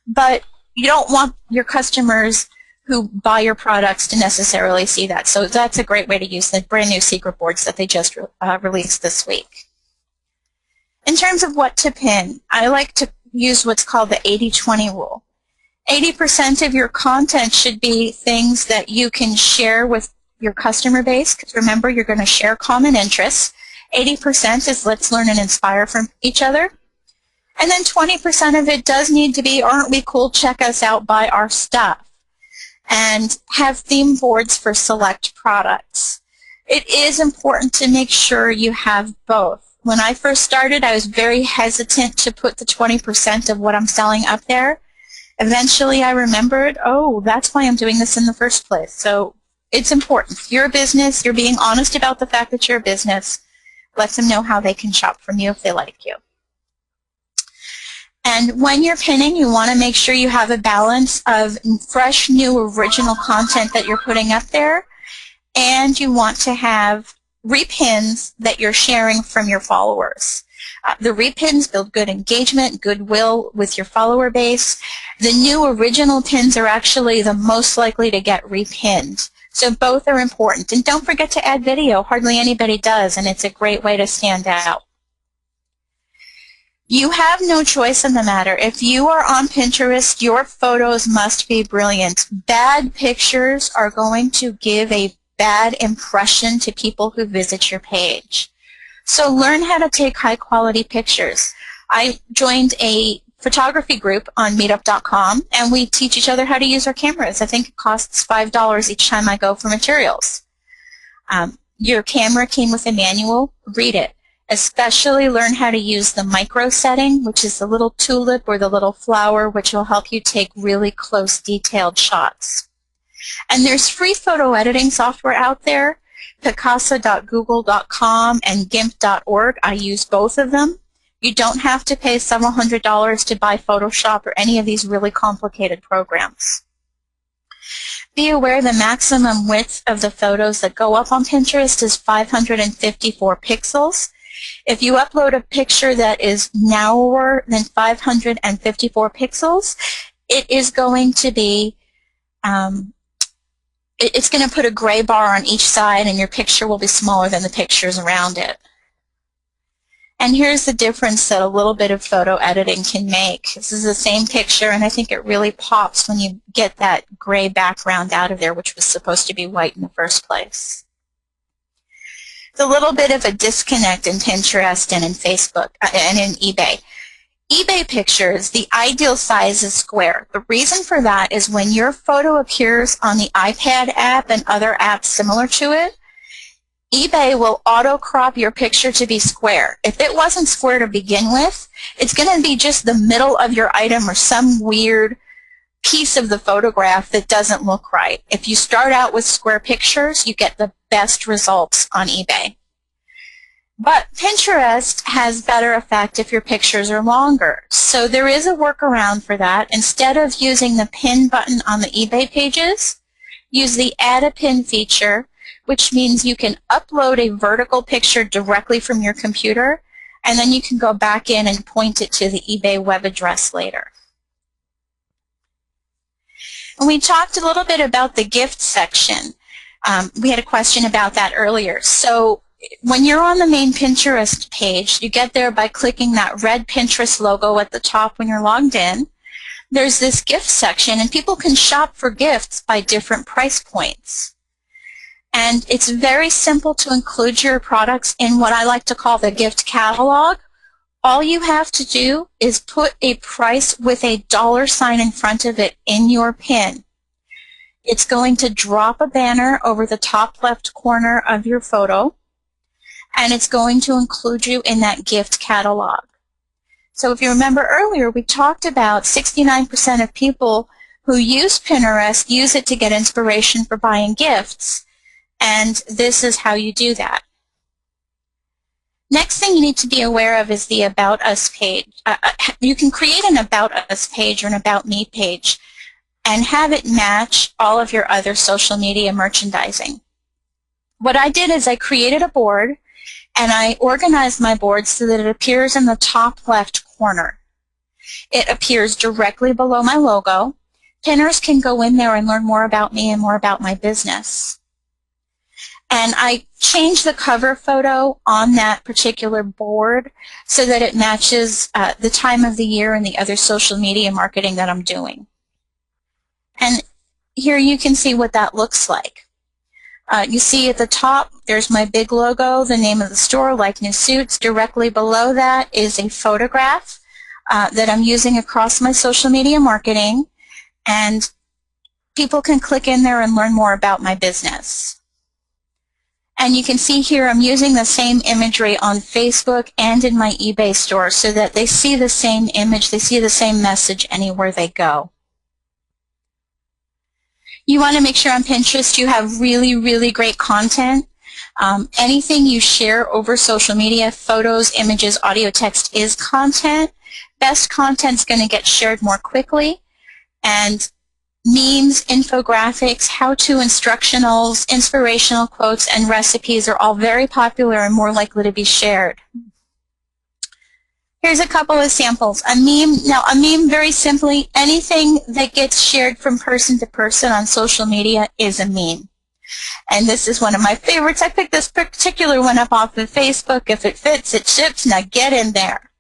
Speaker 2: But you don't want your customers who buy your products to necessarily see that. So that's a great way to use the brand new secret boards that they just released this week. In terms of what to pin, I like to use what's called the 80-20 rule. 80% of your content should be things that you can share with your customer base, because remember, you're going to share common interests. 80% is let's learn and inspire from each other. And then 20% of it does need to be, aren't we cool, check us out, buy our stuff. And have theme boards for select products. It is important to make sure you have both. When I first started, I was very hesitant to put the 20% of what I'm selling up there. Eventually, I remembered, oh, that's why I'm doing this in the first place. So it's important. If you're a business, you're being honest about the fact that you're a business. Let them know how they can shop from you if they like you. And when you're pinning, you want to make sure you have a balance of fresh, new, original content that you're putting up there. And you want to have repins that you're sharing from your followers. The repins build good engagement, goodwill with your follower base. The new original pins are actually the most likely to get repinned. So both are important. And don't forget to add video. Hardly anybody does, and it's a great way to stand out. You have no choice in the matter. If you are on Pinterest, your photos must be brilliant. Bad pictures are going to give a bad impression to people who visit your page. So learn how to take high-quality pictures. I joined a photography group on meetup.com, and we teach each other how to use our cameras. I think it costs $5 each time I go for materials. Your camera came with a manual. Read it. Especially learn how to use the micro setting, which is the little tulip or the little flower, which will help you take really close, detailed shots. And there's free photo editing software out there, Picasa.google.com and GIMP.org. I use both of them. You don't have to pay several $100s to buy Photoshop or any of these really complicated programs. Be aware the maximum width of the photos that go up on Pinterest is 554 pixels. If you upload a picture that is narrower than 554 pixels, it is going to be it's going to put a gray bar on each side, and your picture will be smaller than the pictures around it. And here's the difference that a little bit of photo editing can make. This is the same picture, and I think it really pops when you get that gray background out of there, which was supposed to be white in the first place. It's a little bit of a disconnect in Pinterest and in Facebook and in eBay. eBay pictures, the ideal size is square. The reason for that is when your photo appears on the iPad app and other apps similar to it, eBay will auto-crop your picture to be square. If it wasn't square to begin with, it's going to be just the middle of your item or some weird piece of the photograph that doesn't look right. If you start out with square pictures, you get the best results on eBay. But Pinterest has better effect if your pictures are longer. So there is a workaround for that. Instead of using the pin button on the eBay pages, use the Add a Pin feature, which means you can upload a vertical picture directly from your computer, and then you can go back in and point it to the eBay web address later. And we talked a little bit about the gift section. We had a question about that earlier. So when you're on the main Pinterest page, you get there by clicking that red Pinterest logo at the top when you're logged in. There's this gift section, and people can shop for gifts by different price points. And it's very simple to include your products in what I like to call the gift catalog. All you have to do is put a price with a $ in front of it in your pin. it's going to drop a banner over the top left corner of your photo, and it's going to include you in that gift catalog. So if you remember earlier, we talked about 69% of people who use Pinterest use it to get inspiration for buying gifts, and this is how you do that. Next thing you need to be aware of is the About Us page. You can create an About Us page or an About Me page and have it match all of your other social media merchandising. What I did is I created a board, and I organized my board so that it appears in the top left corner. It appears directly below my logo. Pinners can go in there and learn more about me and more about my business. And I changed the cover photo on that particular board so that it matches the time of the year and the other social media marketing that I'm doing. And here you can see what that looks like. You see at the top, there's my big logo, the name of the store, Like New Suits. Directly below that is a photograph that I'm using across my social media marketing, and people can click in there and learn more about my business. And you can see here I'm using the same imagery on Facebook and in my eBay store so that they see the same image, they see the same message anywhere they go. You want to make sure on Pinterest you have really, really great content. Anything you share over social media, photos, images, audio, text is content. Best content is going to get shared more quickly. And memes, infographics, how-to instructionals, inspirational quotes, and recipes are all very popular and more likely to be shared. Here's a couple of samples. A meme, now a meme, very simply, anything that gets shared from person to person on social media is a meme. And this is one of my favorites. I picked this particular one up off of Facebook. If it fits, it ships. Now get in there.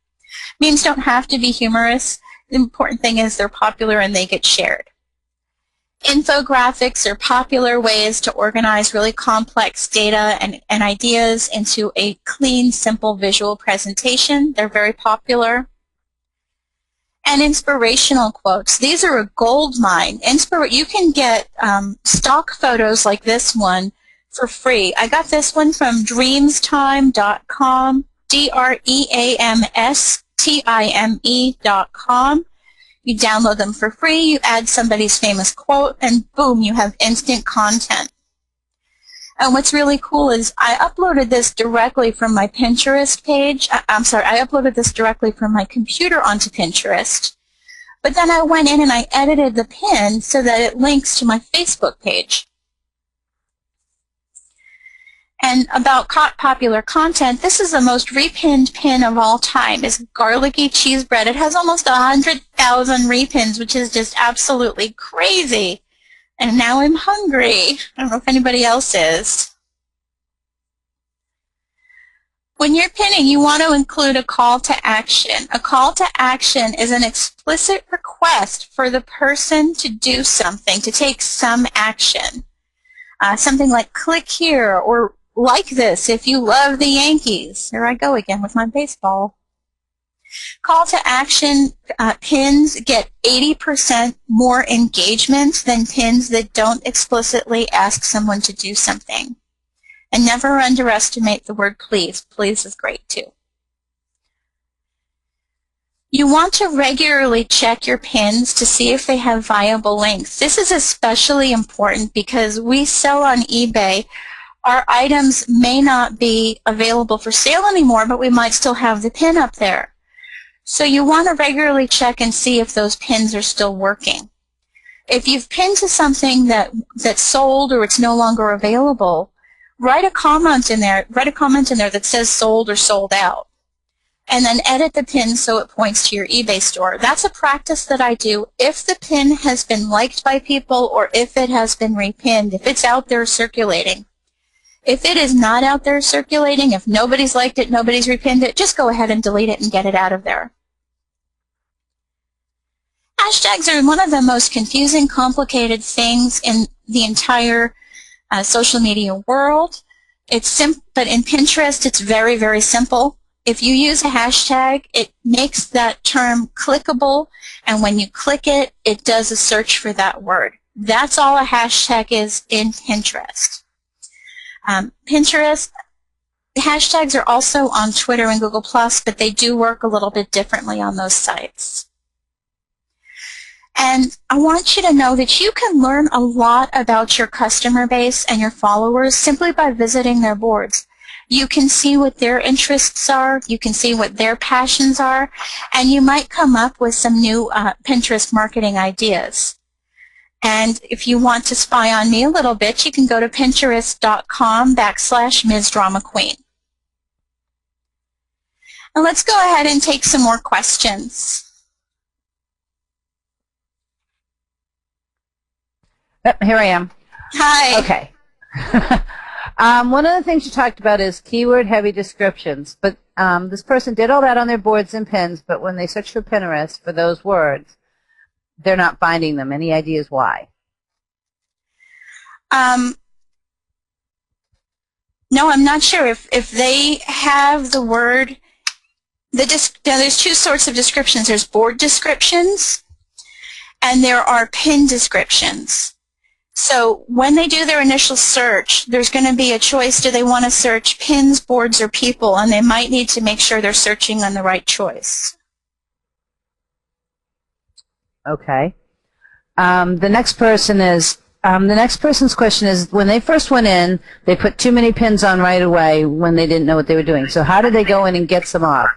Speaker 2: Memes don't have to be humorous. The important thing is they're popular and they get shared. Infographics are popular ways to organize really complex data and ideas into a clean, simple visual presentation. They're very popular. And inspirational quotes. These are a gold mine. You can get stock photos like this one for free. I got this one from dreamstime.com, DREAMSTIME.com. You download them for free, you add somebody's famous quote, and boom, you have instant content. And what's really cool is I uploaded this directly from my Pinterest page. I uploaded this directly from my computer onto Pinterest. But then I went in and I edited the pin so that it links to my Facebook page. And about popular content, this is the most repinned pin of all time. It's garlicky cheese bread. It has almost 100,000 repins, which is just absolutely crazy. And now I'm hungry. I don't know if anybody else is. When you're pinning, you want to include a call to action. A call to action is an explicit request for the person to do something, to take some action. Something like click here or like this if you love the Yankees. Here I go again with my baseball. Call to action pins get 80% more engagement than pins that don't explicitly ask someone to do something. And never underestimate the word please. Please is great too. You want to regularly check your pins to see if they have viable links. This is especially important because we sell on eBay. Our items may not be available for sale anymore, but we might still have the pin up there. So you want to regularly check and see if those pins are still working. If you've pinned to something that's sold or it's no longer available, write a comment in there that says sold or sold out. And then edit the pin so it points to your eBay store. That's a practice that I do if the pin has been liked by people or if it has been repinned, if it's out there circulating. If it is not out there circulating, if nobody's liked it, nobody's repinned it, just go ahead and delete it and get it out of there. Hashtags are one of the most confusing, complicated things in the entire social media world. But in Pinterest, it's very, very simple. If you use a hashtag, it makes that term clickable, and when you click it, it does a search for that word. That's all a hashtag is in Pinterest. Pinterest hashtags are also on Twitter and Google+, but they do work a little bit differently on those sites. And I want you to know that you can learn a lot about your customer base and your followers simply by visiting their boards. You can see what their interests are, you can see what their passions are, and you might come up with some new Pinterest marketing ideas. And if you want to spy on me a little bit, you can go to pinterest.com/Ms. Drama Queen. Now let's go ahead and take some more questions.
Speaker 3: Here I am.
Speaker 2: Hi.
Speaker 3: Okay. One of the things you talked about is keyword-heavy descriptions, but this person did all that on their boards and pins, but when they search for Pinterest for those words, they're not finding them. Any ideas why?
Speaker 2: No, I'm not sure. If they have the word, now there's two sorts of descriptions. There's board descriptions, and there are pin descriptions. So when they do their initial search, there's going to be a choice. Do they want to search pins, boards, or people? And they might need to make sure they're searching on the right choice.
Speaker 3: Okay. The next person's question is, when they first went in, they put too many pins on right away when they didn't know what they were doing. So how did they go in and get some off?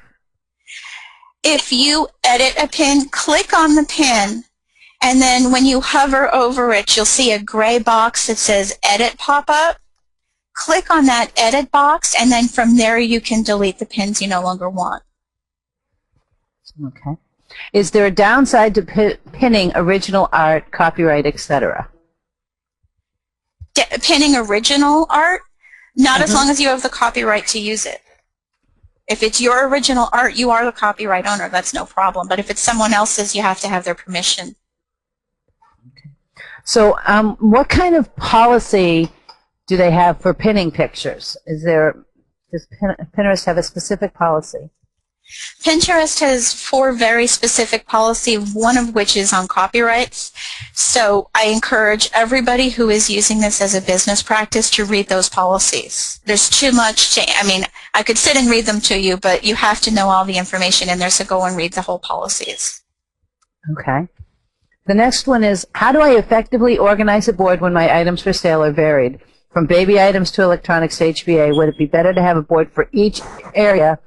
Speaker 2: If you edit a pin, click on the pin, and then when you hover over it, you'll see a gray box that says Edit pop up. Click on that Edit box, and then from there you can delete the pins you no longer want.
Speaker 3: Okay. Is there a downside to pinning original art, copyright, etc.?
Speaker 2: Pinning original art? Not as long as you have the copyright to use it. If it's your original art, you are the copyright owner. That's no problem. But if it's someone else's, you have to have their permission.
Speaker 3: So what kind of policy do they have for pinning pictures? Does Pinterest have a specific policy?
Speaker 2: Pinterest has 4 very specific policies, one of which is on copyrights. So I encourage everybody who is using this as a business practice to read those policies. There's too much to, I mean, I could sit and read them to you, but you have to know all the information in there, so go and read the whole policies.
Speaker 3: Okay. The next one is, how do I effectively organize a board when my items for sale are varied? From baby items to electronics to HVA, would it be better to have a board for each area,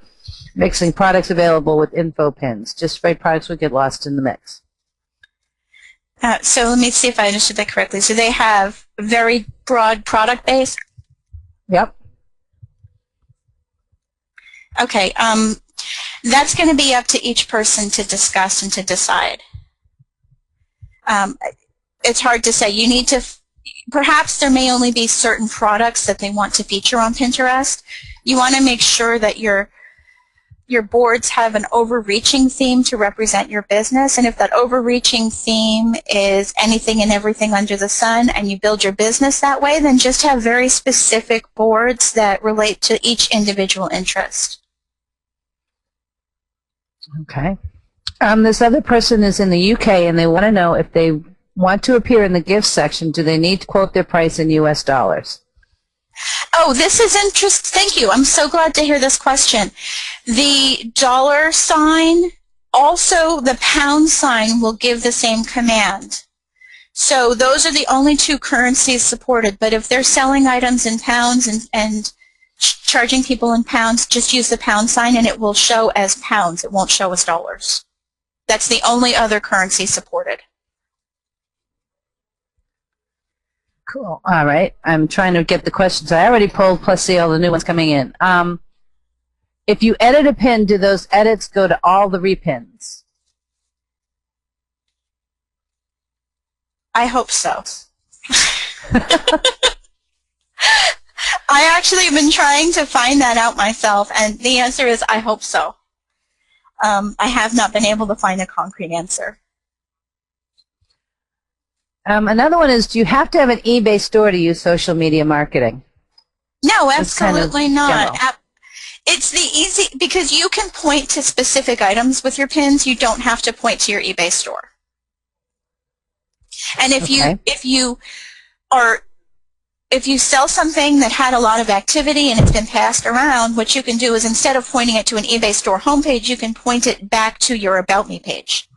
Speaker 3: mixing products available with info pins? Just right products would get lost in the mix.
Speaker 2: So let me see if I understood that correctly. So they have very broad product base?
Speaker 3: Yep.
Speaker 2: Okay. That's going to be up to each person to discuss and to decide. It's hard to say. You need to, perhaps there may only be certain products that they want to feature on Pinterest. You want to make sure that your boards have an overreaching theme to represent your business, and if that overreaching theme is anything and everything under the sun and you build your business that way, then just have very specific boards that relate to each individual interest.
Speaker 3: Okay. This other person is in the UK, and they want to know if they want to appear in the gift section, do they need to quote their price in US dollars?
Speaker 2: Oh, this is interesting. Thank you. I'm so glad to hear this question. The $, also the £, will give the same command. So those are the only 2 currencies supported. But if they're selling items in pounds and charging people in pounds, just use the £, and it will show as pounds. It won't show as dollars. That's the only other currency supported.
Speaker 3: Cool. All right. I'm trying to get the questions I already pulled, plus see all the new ones coming in. If you edit a pin, do those edits go to all the repins?
Speaker 2: I hope so. I actually have been trying to find that out myself, and the answer is I hope so. I have not been able to find a concrete answer.
Speaker 3: Another one is, do you have to have an eBay store to use social media marketing?
Speaker 2: No, absolutely
Speaker 3: kind of
Speaker 2: not.
Speaker 3: general.
Speaker 2: It's the easy, because you can point to specific items with your pins. You don't have to point to your eBay store. And
Speaker 3: Okay.
Speaker 2: if you sell something that had a lot of activity and it's been passed around, what you can do is instead of pointing it to an eBay store homepage, you can point it back to your About Me page.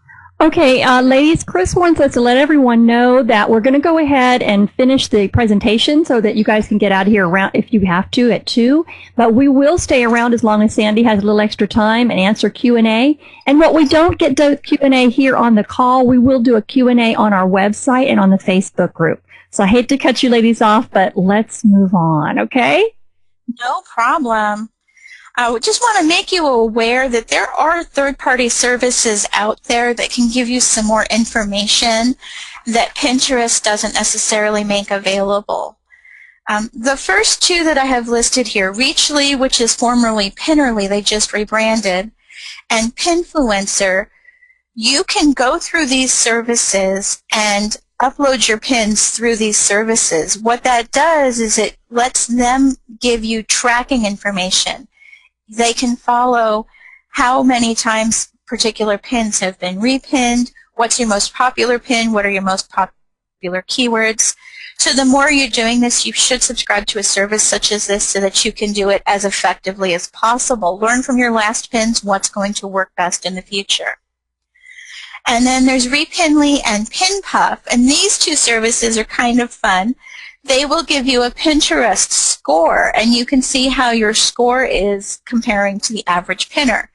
Speaker 1: Okay, ladies, Chris wants us to let everyone know that we're going to go ahead and finish the presentation so that you guys can get out of here around if you have to at 2. But we will stay around as long as Sandy has a little extra time and answer Q&A. And what we don't get to Q&A here on the call, we will do a Q&A on our website and on the Facebook group. So I hate to cut you ladies off, but let's move on, okay?
Speaker 2: No problem. I just want to make you aware that there are third-party services out there that can give you some more information that Pinterest doesn't necessarily make available. The first two that I have listed here, Reachly, which is formerly Pinnerly, they just rebranded, and Pinfluencer, you can go through these services and upload your pins through these services. What that does is it lets them give you tracking information. They can follow how many times particular pins have been repinned, what's your most popular pin, what are your most popular keywords. So the more you're doing this, you should subscribe to a service such as this so that you can do it as effectively as possible. Learn from your last pins what's going to work best in the future. And then there's Repinly and PinPuff, and these two services are kind of fun. They will give you a Pinterest score, and you can see how your score is comparing to the average pinner.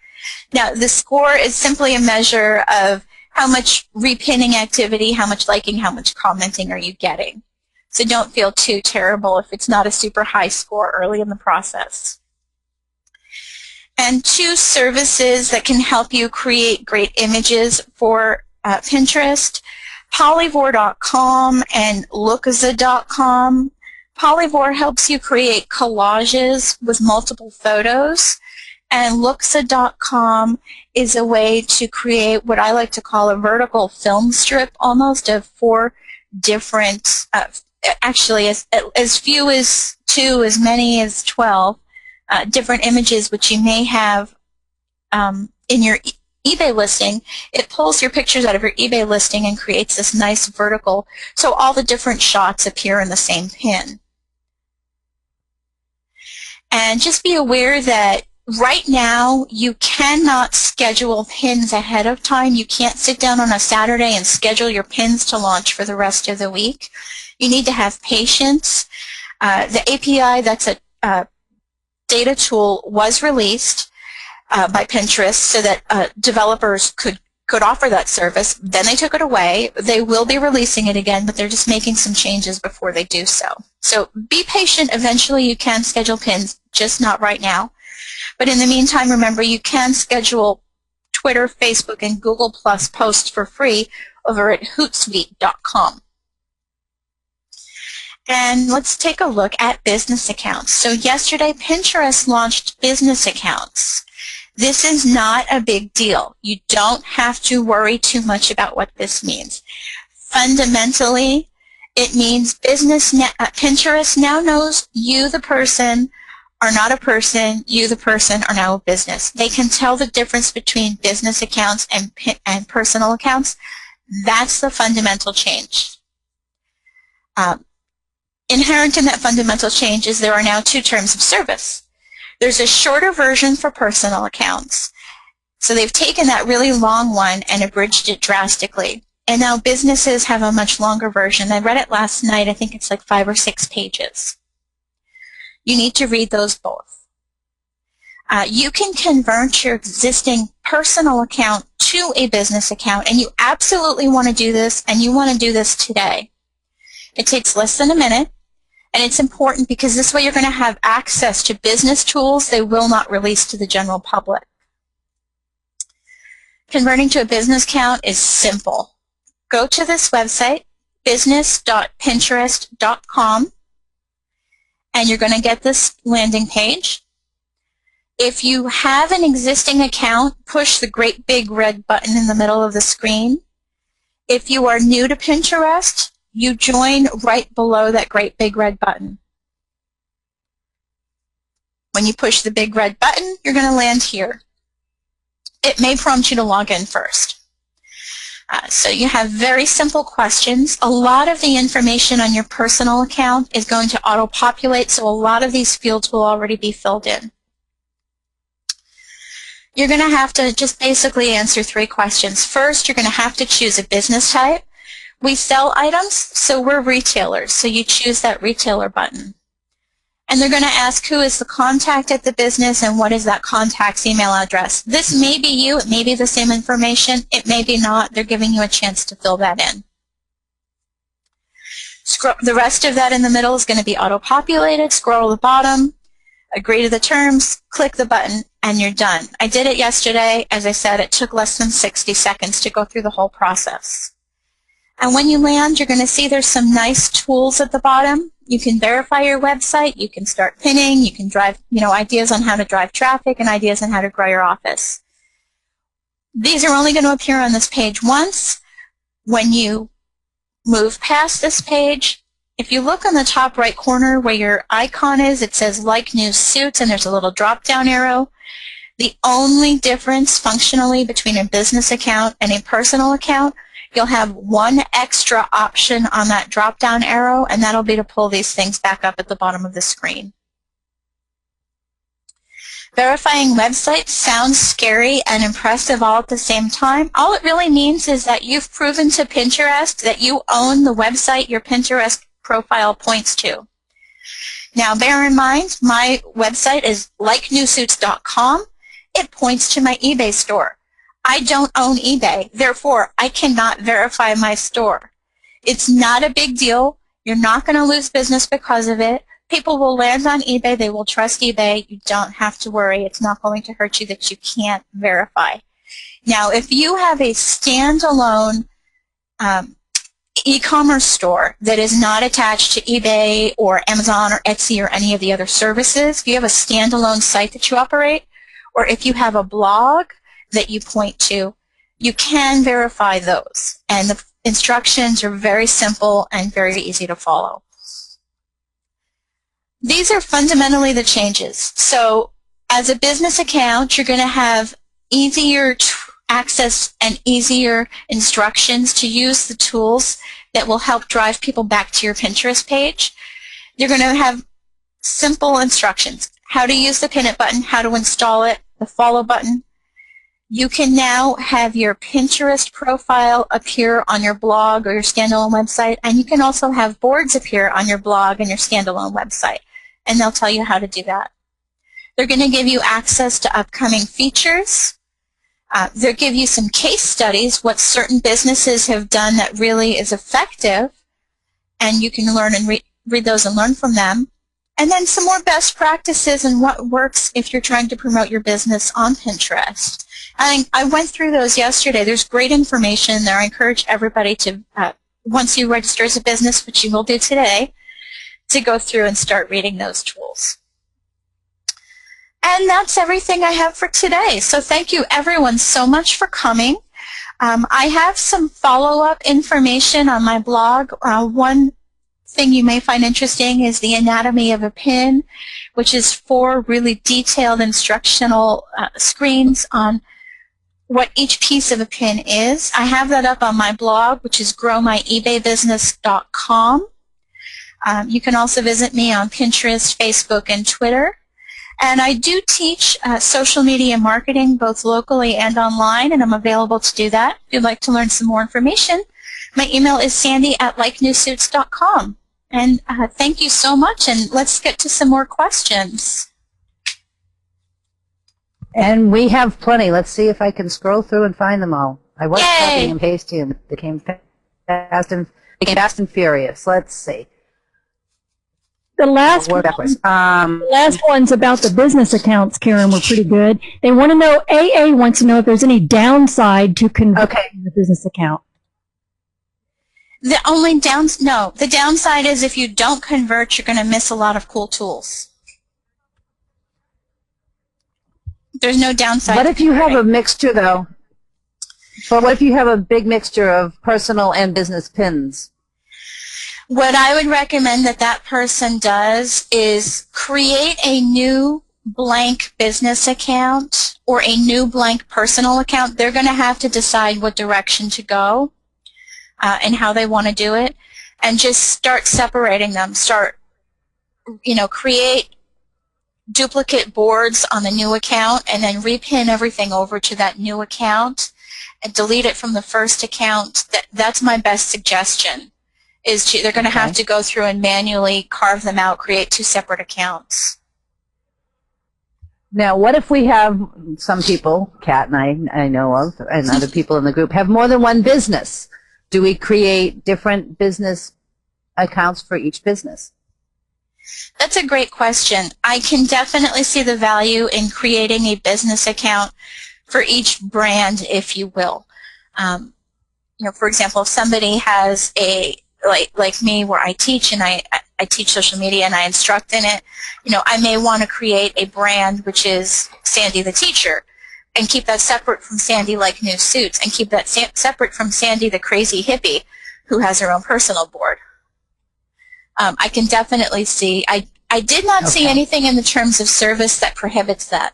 Speaker 2: Now, the score is simply a measure of how much repinning activity, how much liking, how much commenting are you getting. So don't feel too terrible if it's not a super high score early in the process. And two services that can help you create great images for Pinterest, Polyvore.com and Lookza.com. Polyvore helps you create collages with multiple photos, and Lookza.com is a way to create what I like to call a vertical film strip, almost of 4 different, actually as few as 2, as many as 12 different images which you may have in your eBay listing. It pulls your pictures out of your eBay listing and creates this nice vertical, so all the different shots appear in the same pin. And just be aware that right now you cannot schedule pins ahead of time. You can't sit down on a Saturday and schedule your pins to launch for the rest of the week. You need to have patience. The API, that's a data tool, was released by Pinterest so that developers could offer that service. Then they took it away. They will be releasing it again, but they're just making some changes before they do so. So be patient. Eventually you can schedule pins, just not right now. But in the meantime, remember, you can schedule Twitter, Facebook, and Google Plus posts for free over at Hootsuite.com. And let's take a look at business accounts. So yesterday, Pinterest launched business accounts. This is not a big deal. You don't have to worry too much about what this means. Fundamentally, it means Pinterest now knows you, the person, are not a person. You, the person, are now a business. They can tell the difference between business accounts and personal accounts. That's the fundamental change. Inherent in that fundamental change is there are now 2 terms of service. There's a shorter version for personal accounts. So they've taken that really long one and abridged it drastically. And now businesses have a much longer version. I read it last night. I think it's like 5 or 6 pages. You need to read those both. You can convert your existing personal account to a business account, and you absolutely want to do this, and you want to do this today. It takes less than a minute, and it's important because this way you're going to have access to business tools they will not release to the general public. Converting to a business account is simple. Go to this website, business.pinterest.com, and you're going to get this landing page. If you have an existing account, push the great big red button in the middle of the screen. If you are new to Pinterest, you join right below that great big red button. When you push the big red button, you're going to land here. It may prompt you to log in first. So you have very simple questions. A lot of the information on your personal account is going to auto-populate, so a lot of these fields will already be filled in. You're going to have to just basically answer 3 questions. First, you're going to have to choose a business type. We sell items, so we're retailers, so you choose that retailer button. And they're going to ask who is the contact at the business and what is that contact's email address. This may be you, it may be the same information, it may be not. They're giving you a chance to fill that in. The rest of that in the middle is going to be auto-populated. Scroll to the bottom, agree to the terms, click the button, and you're done. I did it yesterday. As I said, it took less than 60 seconds to go through the whole process. And when you land, you're going to see there's some nice tools at the bottom. You can verify your website, you can start pinning, you can drive, ideas on how to drive traffic and ideas on how to grow your office. These are only going to appear on this page once. When you move past this page, if you look on the top right corner where your icon is, it says Like New Suits, and there's a little drop-down arrow. The only difference functionally between a business account and a personal account, you'll have one extra option on that drop-down arrow, and that'll be to pull these things back up at the bottom of the screen. Verifying websites sounds scary and impressive all at the same time. All it really means is that you've proven to Pinterest that you own the website your Pinterest profile points to. Now, bear in mind, my website is likenewsuits.com. It points to my eBay store. I don't own eBay, therefore I cannot verify my store. It's not a big deal. You're not going to lose business because of it. People will land on eBay. They will trust eBay. You don't have to worry. It's not going to hurt you that you can't verify. Now, if you have a standalone e-commerce store that is not attached to eBay or Amazon or Etsy or any of the other services, if you have a standalone site that you operate, or if you have a blog that you point to, you can verify those. And the instructions are very simple and very easy to follow. These are fundamentally the changes. So as a business account, you're going to have easier access and easier instructions to use the tools that will help drive people back to your Pinterest page. You're going to have simple instructions. How to use the pin it button, how to install it, the follow button. You can now have your Pinterest profile appear on your blog or your standalone website, and you can also have boards appear on your blog and your standalone website, and they'll tell you how to do that. They're going to give you access to upcoming features. They'll give you some case studies, what certain businesses have done that really is effective, and you can learn and read those and learn from them. And then some more best practices and what works if you're trying to promote your business on Pinterest. I went through those yesterday. There's great information there. I encourage everybody to, once you register as a business, which you will do today, to go through and start reading those tools. And that's everything I have for today. So thank you, everyone, so much for coming. I have some follow-up information on my blog. One thing you may find interesting is the anatomy of a pin, which is 4 really detailed instructional screens on what each piece of a pin is. I have that up on my blog, which is growmyebaybusiness.com. You can also visit me on Pinterest, Facebook, and Twitter. And I do teach social media marketing both locally and online, and I'm available to do that. If you'd like to learn some more information, my email is sandy@likenewsuits.com. And thank you so much, and let's get to some more questions.
Speaker 3: And we have plenty. Let's see if I can scroll through and find them all. I was copying and pasting them. They came fast and furious. Let's see.
Speaker 1: The last ones about the business accounts, Karen, were pretty good. They want to know, AA wants to know if there's any downside to converting the business account.
Speaker 2: The downside is if you don't convert, you're going to miss a lot of cool tools. There's no downside.
Speaker 3: What if you have a mixture, though? But what if you have a big mixture of personal and business pins?
Speaker 2: What I would recommend that person does is create a new blank business account or a new blank personal account, they're going to have to decide what direction to go and how they want to do it, and just start separating them. Create duplicate boards on the new account and then repin everything over to that new account and delete it from the first account. That's my best suggestion. They're going to have to go through and manually carve them out, create 2 separate accounts.
Speaker 3: Now, what if we have some people, Kat and I know of, and other people in the group, have more than one business? Do we create different business accounts for each business?
Speaker 2: That's a great question. I can definitely see the value in creating a business account for each brand, if you will. For example, if somebody has like me, where I teach and I teach social media and I instruct in it, I may want to create a brand which is Sandy the Teacher, and keep that separate from Sandy Like New Suits, and keep that separate from Sandy the Crazy Hippie, who has her own personal board. I can definitely see. I did not see anything in the terms of service that prohibits that.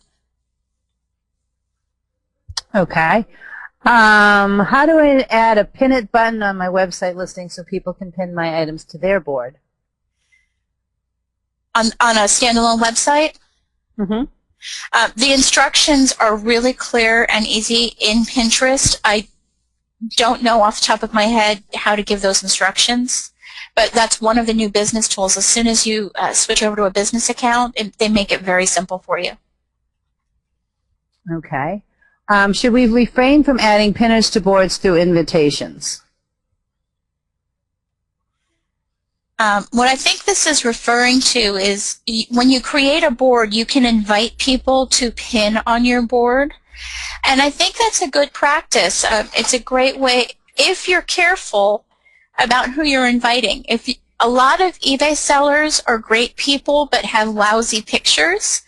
Speaker 3: Okay. How do I add a pin it button on my website listing so people can pin my items to their board?
Speaker 2: On a standalone website?
Speaker 3: Mm-hmm.
Speaker 2: The instructions are really clear and easy in Pinterest. I don't know off the top of my head how to give those instructions, but that's one of the new business tools. As soon as you switch over to a business account, they make it very simple for you.
Speaker 3: Okay. Should we refrain from adding pinners to boards through invitations?
Speaker 2: What I think this is referring to is when you create a board, you can invite people to pin on your board. And I think that's a good practice. It's a great way, if you're careful about who you're inviting. A lot of eBay sellers are great people but have lousy pictures,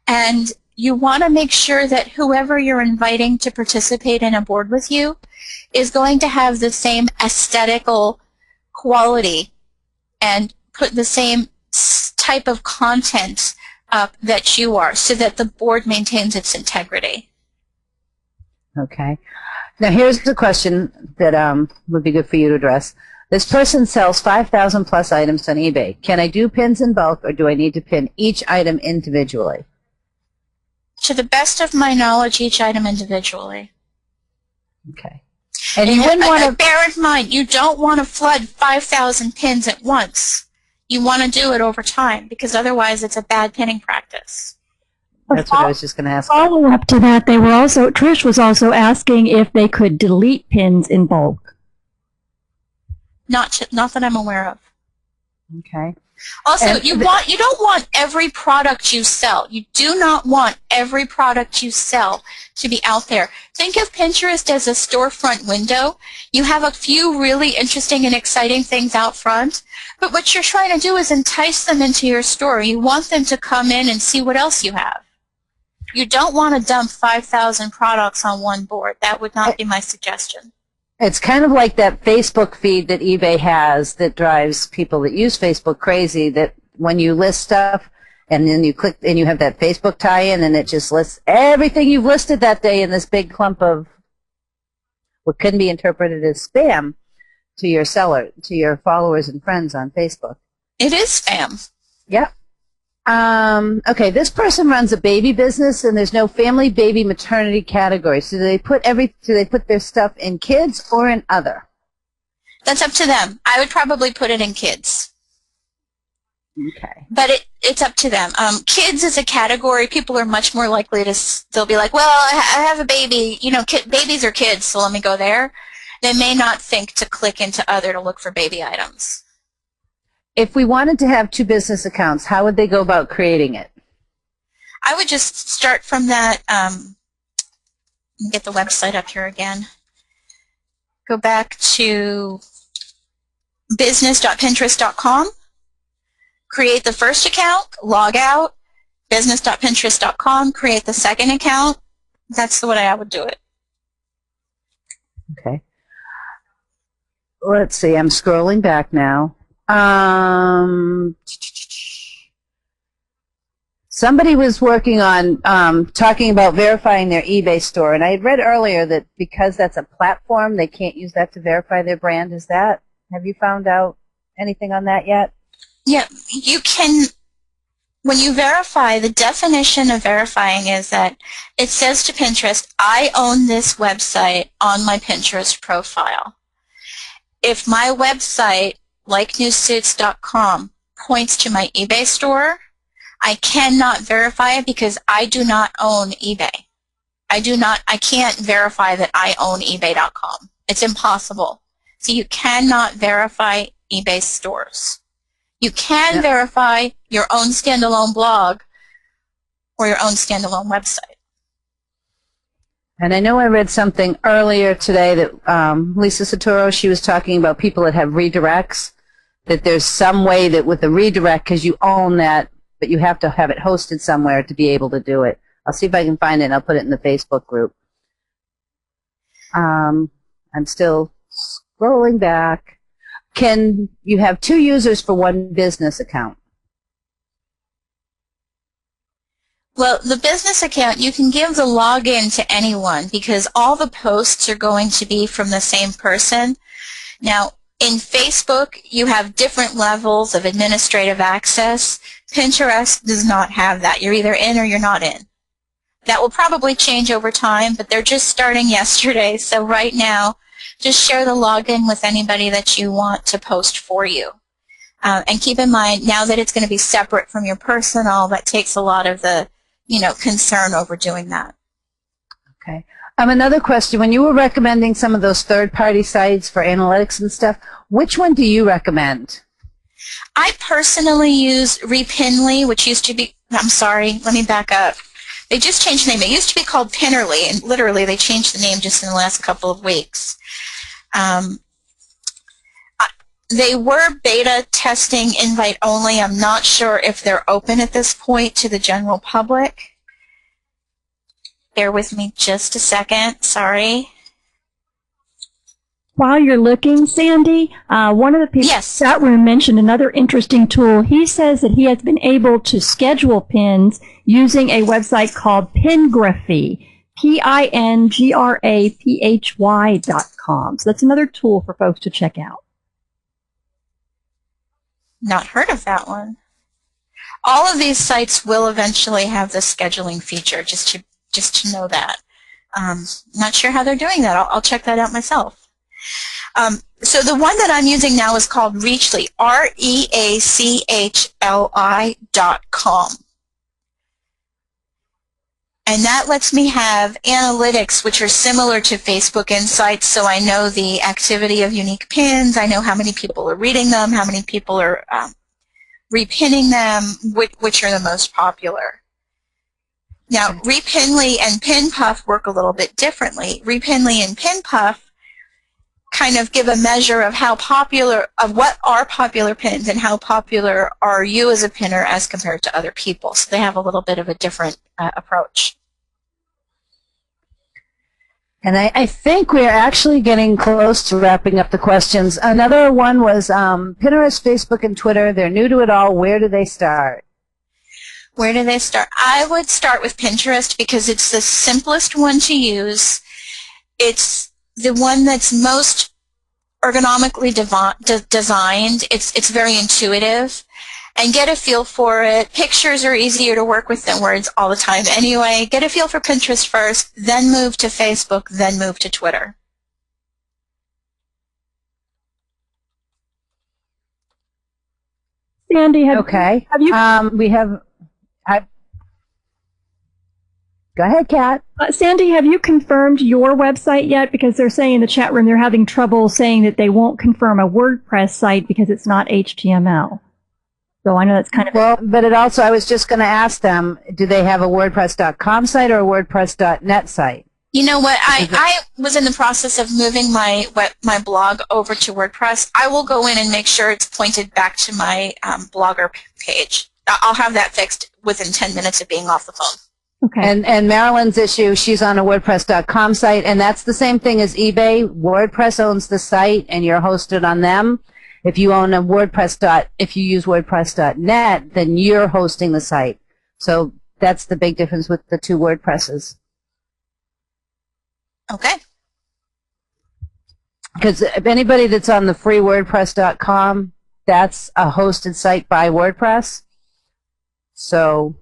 Speaker 2: and you want to make sure that whoever you're inviting to participate in a board with you is going to have the same aesthetical quality and put the same type of content up that you are, so that the board maintains its integrity.
Speaker 3: Okay. Now here's the question that would be good for you to address. This person sells 5,000 plus items on eBay. Can I do pins in bulk, or do I need to pin each item individually?
Speaker 2: To the best of my knowledge, each item individually.
Speaker 3: Okay. And you wouldn't want to
Speaker 2: bear in mind, you don't want to flood 5,000 pins at once. You want to do it over time, because otherwise it's a bad pinning practice.
Speaker 3: That's what I was just going to ask.
Speaker 1: Follow up to that, Trish was also asking if they could delete pins in bulk.
Speaker 2: Not that I'm aware of.
Speaker 3: Okay.
Speaker 2: Also, you don't want every product you sell. You do not want every product you sell to be out there. Think of Pinterest as a storefront window. You have a few really interesting and exciting things out front, but what you're trying to do is entice them into your store. You want them to come in and see what else you have. You don't want to dump 5,000 products on one board. That would not be my suggestion.
Speaker 3: It's kind of like that Facebook feed that eBay has that drives people that use Facebook crazy, that when you list stuff and then you click and you have that Facebook tie-in and it just lists everything you've listed that day in this big clump of what can be interpreted as spam to your seller, to your followers and friends on Facebook.
Speaker 2: It is spam.
Speaker 3: Yep. Okay, this person runs a baby business and there's no family, baby, maternity category. So do they put their stuff in kids or in other?
Speaker 2: That's up to them. I would probably put it in kids.
Speaker 3: Okay.
Speaker 2: But it's up to them. Kids as a category, people are much more likely they'll be like, well, I have a baby, babies are kids, so let me go there. They may not think to click into other to look for baby items.
Speaker 3: If we wanted to have 2 business accounts, how would they go about creating it?
Speaker 2: I would just start from that. Let me get the website up here again. Go back to business.pinterest.com. Create the first account, log out, business.pinterest.com, create the second account. That's the way I would do it.
Speaker 3: Okay. Let's see, I'm scrolling back now. Somebody was working on talking about verifying their eBay store, and I had read earlier that because that's a platform, they can't use that to verify their brand. Have you found out anything on that yet?
Speaker 2: Yeah, you can. When you verify, the definition of verifying is that it says to Pinterest, I own this website on my Pinterest profile. If my website, like newsuits.com, points to my eBay store, I cannot verify it because I do not own eBay. I can't verify that I own eBay.com. It's impossible. So you cannot verify eBay stores. You can verify your own standalone blog or your own standalone website.
Speaker 3: And I know I read something earlier today that Lisa Satoro, she was talking about people that have redirects, that there's some way that with a redirect, because you own that, but you have to have it hosted somewhere to be able to do it. I'll see if I can find it, and I'll put it in the Facebook group. I'm still scrolling back. Can you have 2 users for one business account?
Speaker 2: Well, the business account, you can give the login to anyone because all the posts are going to be from the same person. Now, in Facebook, you have different levels of administrative access. Pinterest does not have that. You're either in or you're not in. That will probably change over time, but they're just starting yesterday. So right now, just share the login with anybody that you want to post for you. And keep in mind, now that it's going to be separate from your personal, that takes a lot of the, concern over doing that.
Speaker 3: Okay. Another question. When you were recommending some of those third-party sites for analytics and stuff, which one do you recommend?
Speaker 2: I personally use Repinly, which used to be, I'm sorry, let me back up. They just changed the name. It used to be called Pinnerly, and literally they changed the name just in the last couple of weeks. They were beta testing invite only. I'm not sure if they're open at this point to the general public. Bear with me just a second. Sorry.
Speaker 1: While you're looking, Sandy, one of the people in the chat room mentioned another interesting tool. He says that he has been able to schedule pins using a website called Pingraphy, PINGRAPHY.com. So that's another tool for folks to check out.
Speaker 2: Not heard of that one. All of these sites will eventually have the scheduling feature, just to know that. Not sure how they're doing that. I'll check that out myself. So the one that I'm using now is called Reachly, REACHLI.com. And that lets me have analytics which are similar to Facebook Insights, so I know the activity of unique pins, I know how many people are reading them, how many people are repinning them, which are the most popular. Now, Repinly and PinPuff work a little bit differently. Repinly and PinPuff kind of give a measure of how popular, of what are popular pins and how popular are you as a pinner as compared to other people. So they have a little bit of a different approach.
Speaker 3: And I think we're actually getting close to wrapping up the questions. Another one was Pinterest, Facebook, and Twitter. They're new to it all. Where do they start?
Speaker 2: Where do they start? I would start with Pinterest because it's the simplest one to use. It's the one that's most ergonomically designed. It's very intuitive. And get a feel for it. Pictures are easier to work with than words all the time anyway. Get a feel for Pinterest first, then move to Facebook, then move to Twitter.
Speaker 1: Sandy, have you
Speaker 3: go ahead, Kat.
Speaker 1: Sandy, have you confirmed your website yet? Because they're saying in the chat room they're having trouble saying that they won't confirm a WordPress site because it's not HTML. So I know that's kind of...
Speaker 3: Well, but it also, I was just going to ask them, do they have a WordPress.com site or a WordPress.net site?
Speaker 2: You know what? I was in the process of moving my blog over to WordPress. I will go in and make sure it's pointed back to my blogger page. I'll have that fixed within 10 minutes of being off the phone.
Speaker 3: Okay. And Marilyn's issue, she's on a WordPress.com site, and that's the same thing as eBay. WordPress owns the site, and you're hosted on them. If you own a if you use WordPress.net, then you're hosting the site. So that's the big difference with the two WordPresses.
Speaker 2: Okay.
Speaker 3: Because if anybody that's on the free WordPress.com, that's a hosted site by WordPress. So,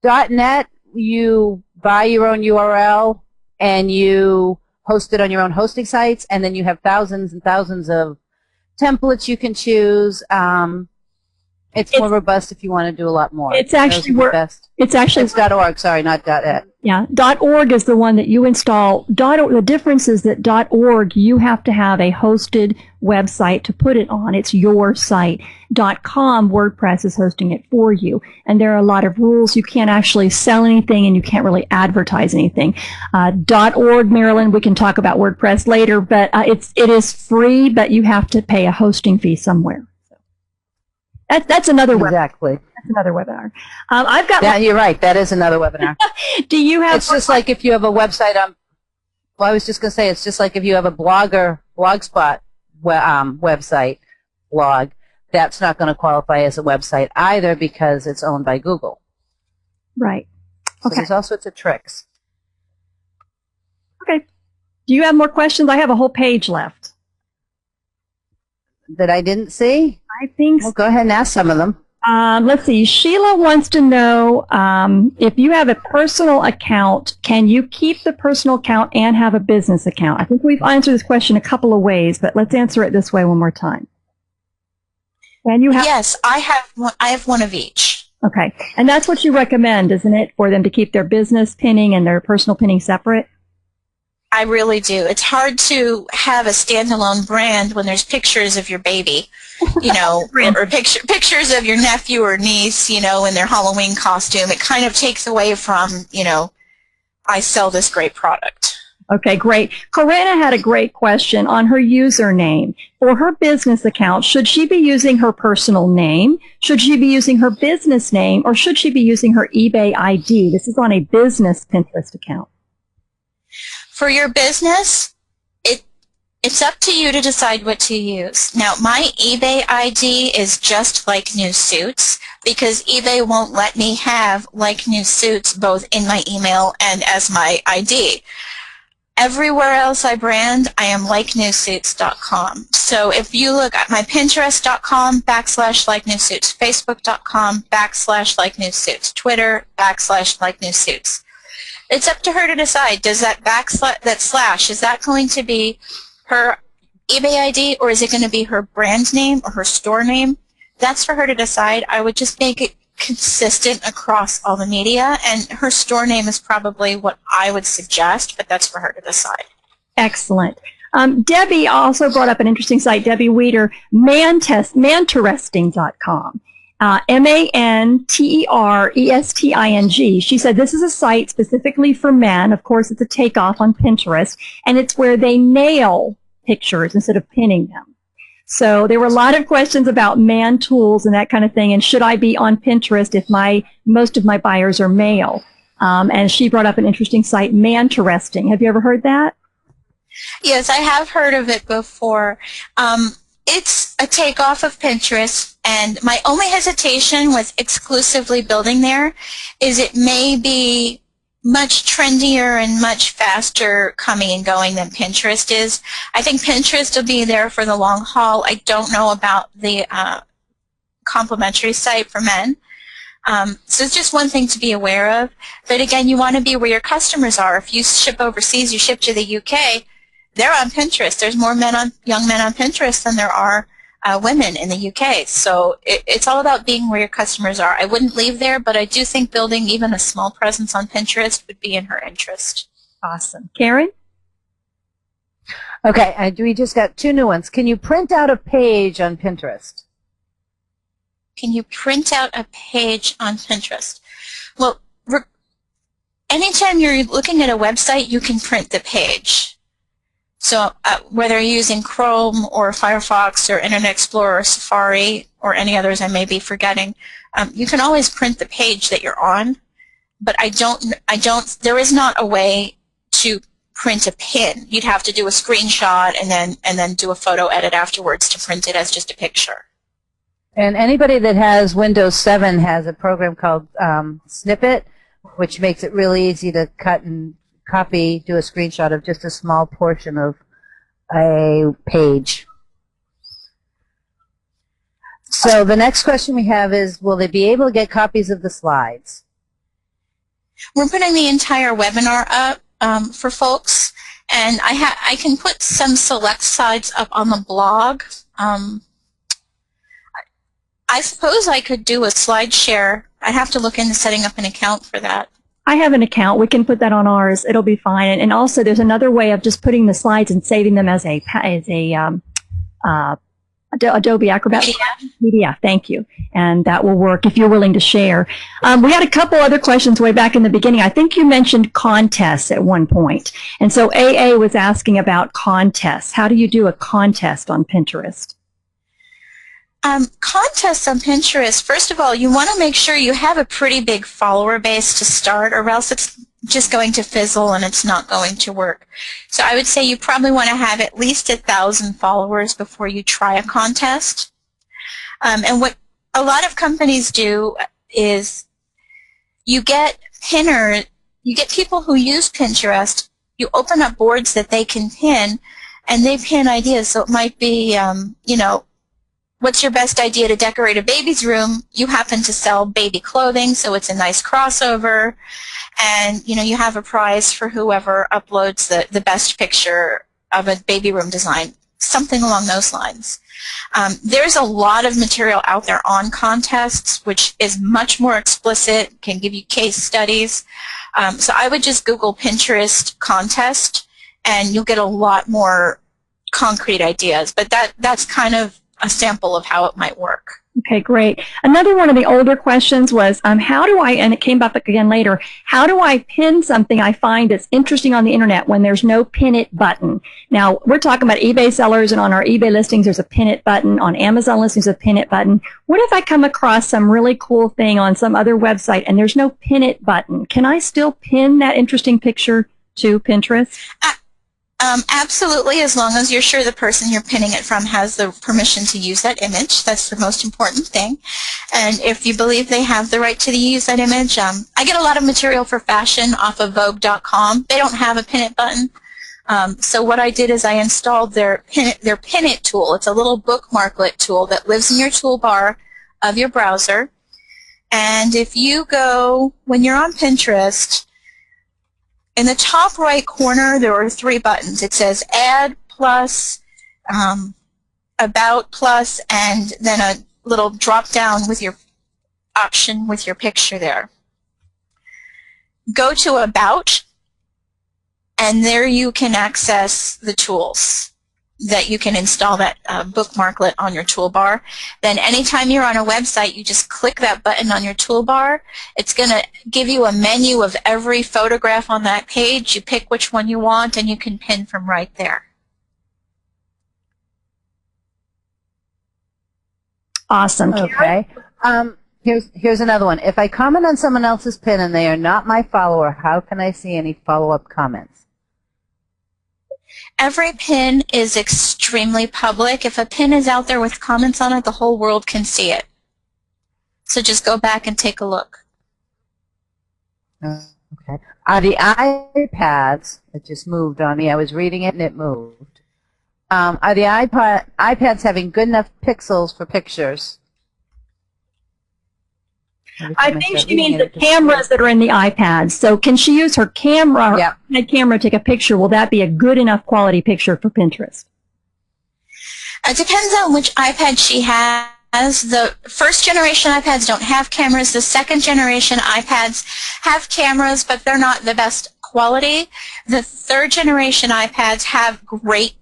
Speaker 3: .NET, you buy your own URL and you host it on your own hosting sites, and then you have thousands and thousands of templates you can choose. It's more robust if you want to do a lot more.
Speaker 1: It's actually
Speaker 3: It's .org, sorry, not .net.
Speaker 1: Yeah, .org is the one that you install. The difference is that .org, you have to have a hosted website to put it on. It's your site. .com, WordPress is hosting it for you. And there are a lot of rules. You can't actually sell anything, and you can't really advertise anything. .org, Marilyn, we can talk about WordPress later, but it is free, but you have to pay a hosting fee somewhere. That's another
Speaker 3: Exactly.
Speaker 1: That's another webinar. I've got.
Speaker 3: You're right. That is another webinar.
Speaker 1: Do you have?
Speaker 3: It's just like if you have a website on. Well, I was just going to say it's just like if you have a blogspot website blog. That's not going to qualify as a website either because it's owned by Google.
Speaker 1: Right.
Speaker 3: So
Speaker 1: Okay.
Speaker 3: there's all sorts of tricks.
Speaker 1: Okay. Do you have more questions? I have a whole page left.
Speaker 3: That I didn't see?
Speaker 1: I think.
Speaker 3: Well, go ahead and ask some of them.
Speaker 1: Let's see. Sheila wants to know if you have a personal account, can you keep the personal account and have a business account? I think we've answered this question a couple of ways, but let's answer it this way one more time. Can you have?
Speaker 2: Yes, I have one of each.
Speaker 1: Okay. And that's what you recommend, isn't it, for them to keep their business pinning and their personal pinning separate?
Speaker 2: I really do. It's hard to have a standalone brand when there's pictures of your baby, or pictures of your nephew or niece, in their Halloween costume. It kind of takes away from, I sell this great product.
Speaker 1: Okay, great. Corinna had a great question on her username. For her business account, should she be using her personal name? Should she be using her business name? Or should she be using her eBay ID? This is on a business Pinterest account.
Speaker 2: For your business, it's up to you to decide what to use. Now, my eBay ID is just Like New Suits because eBay won't let me have Like New Suits both in my email and as my ID. Everywhere else I brand, I am likenewsuits.com. So if you look at my Pinterest.com /likenewsuits, Facebook.com /likenewsuits, Twitter /likenewsuits. It's up to her to decide. Does that slash, is that going to be her eBay ID or is it going to be her brand name or her store name? That's for her to decide. I would just make it consistent across all the media, and her store name is probably what I would suggest, but that's for her to decide.
Speaker 1: Excellent. Debbie also brought up an interesting site, Debbie Weeder, Manteresting.com. Manteresting. She said this is a site specifically for men. Of course, it's a takeoff on Pinterest, and it's where they nail pictures instead of pinning them. So there were a lot of questions about man tools and that kind of thing, and should I be on Pinterest if most of my buyers are male? And she brought up an interesting site, Manteresting. Have you ever heard that?
Speaker 2: Yes, I have heard of it before. It's a takeoff of Pinterest, and my only hesitation with exclusively building there is it may be much trendier and much faster coming and going than Pinterest is. I think Pinterest will be there for the long haul. I don't know about the complimentary site for men. So it's just one thing to be aware of. But again, you want to be where your customers are. If you ship overseas, you ship to the UK, they're on Pinterest. There's more young men on Pinterest than there are women in the UK. So it's all about being where your customers are. I wouldn't leave there, but I do think building even a small presence on Pinterest would be in her interest.
Speaker 1: Awesome. Karen?
Speaker 3: Okay, we just got two new ones. Can you print out a page on Pinterest?
Speaker 2: Can you print out a page on Pinterest? Well, anytime you're looking at a website, you can print the page. So whether you're using Chrome or Firefox or Internet Explorer or Safari or any others I may be forgetting, you can always print the page that you're on. But there is not a way to print a pin. You'd have to do a screenshot and then do a photo edit afterwards to print it as just a picture.
Speaker 3: And anybody that has Windows 7 has a program called Snippet, which makes it really easy to cut and copy, do a screenshot of just a small portion of a page. So the next question we have is, will they be able to get copies of the slides?
Speaker 2: We're putting the entire webinar up for folks, and I can put some select slides up on the blog. I suppose I could do a slide share. I have to look into setting up an account for that.
Speaker 1: I have an account. We can put that on ours. It'll be fine. And also, there's another way of just putting the slides and saving them as a Adobe Acrobat PDF. Thank you. And that will work if you're willing to share. We had a couple other questions way back in the beginning. I think you mentioned contests at one point. And so AA was asking about contests. How do you do a contest on Pinterest?
Speaker 2: Contests on Pinterest, first of all, you want to make sure you have a pretty big follower base to start, or else it's just going to fizzle and it's not going to work. So I would say you probably want to have at least 1,000 followers before you try a contest. And what a lot of companies do is you get people who use Pinterest, you open up boards that they can pin, and they pin ideas. So it might be, you know, what's your best idea to decorate a baby's room? You happen to sell baby clothing, so it's a nice crossover. And, you know, you have a prize for whoever uploads the best picture of a baby room design, something along those lines. There's a lot of material out there on contests, which is much more explicit, can give you case studies. So I would just Google Pinterest contest, and you'll get a lot more concrete ideas. But that's kind of a sample of how it might work.
Speaker 1: Okay, great. Another one of the older questions was, how do I, and it came up again later, how do I pin something I find that's interesting on the internet when there's no pin it button? Now, we're talking about eBay sellers, and on our eBay listings, there's a pin it button. On Amazon listings, there's a pin it button. What if I come across some really cool thing on some other website and there's no pin it button? Can I still pin that interesting picture to Pinterest?
Speaker 2: Absolutely, as long as you're sure the person you're pinning it from has the permission to use that image. That's the most important thing. And if you believe they have the right to use that image, I get a lot of material for fashion off of Vogue.com. They don't have a pin it button. So what I did is I installed their pin it tool. It's a little bookmarklet tool that lives in your toolbar of your browser. And if you go, when you're on Pinterest, in the top right corner, there are 3 buttons. It says Add, Plus, About, Plus, and then a little drop down with your option with your picture there. Go to About, and there you can access the tools that you can install that bookmarklet on your toolbar. Then anytime you're on a website, you just click that button on your toolbar. It's going to give you a menu of every photograph on that page. You pick which one you want, and you can pin from right there.
Speaker 1: Awesome.
Speaker 3: Okay. Here's another one. If I comment on someone else's pin and they are not my follower, how can I see any follow-up comments?
Speaker 2: Every pin is extremely public. If a pin is out there with comments on it, the whole world can see it. So just go back and take a look.
Speaker 3: Okay. Are the iPads, it just moved on me, I was reading it and it moved. Are the iPads having good enough pixels for pictures?
Speaker 1: I think she means the cameras that are in the iPads. So can she use her camera, her iPad camera, to take a picture? Will that be a good enough quality picture for Pinterest?
Speaker 2: It depends on which iPad she has. The first generation iPads don't have cameras. The second generation iPads have cameras, but they're not the best quality. The third generation iPads have great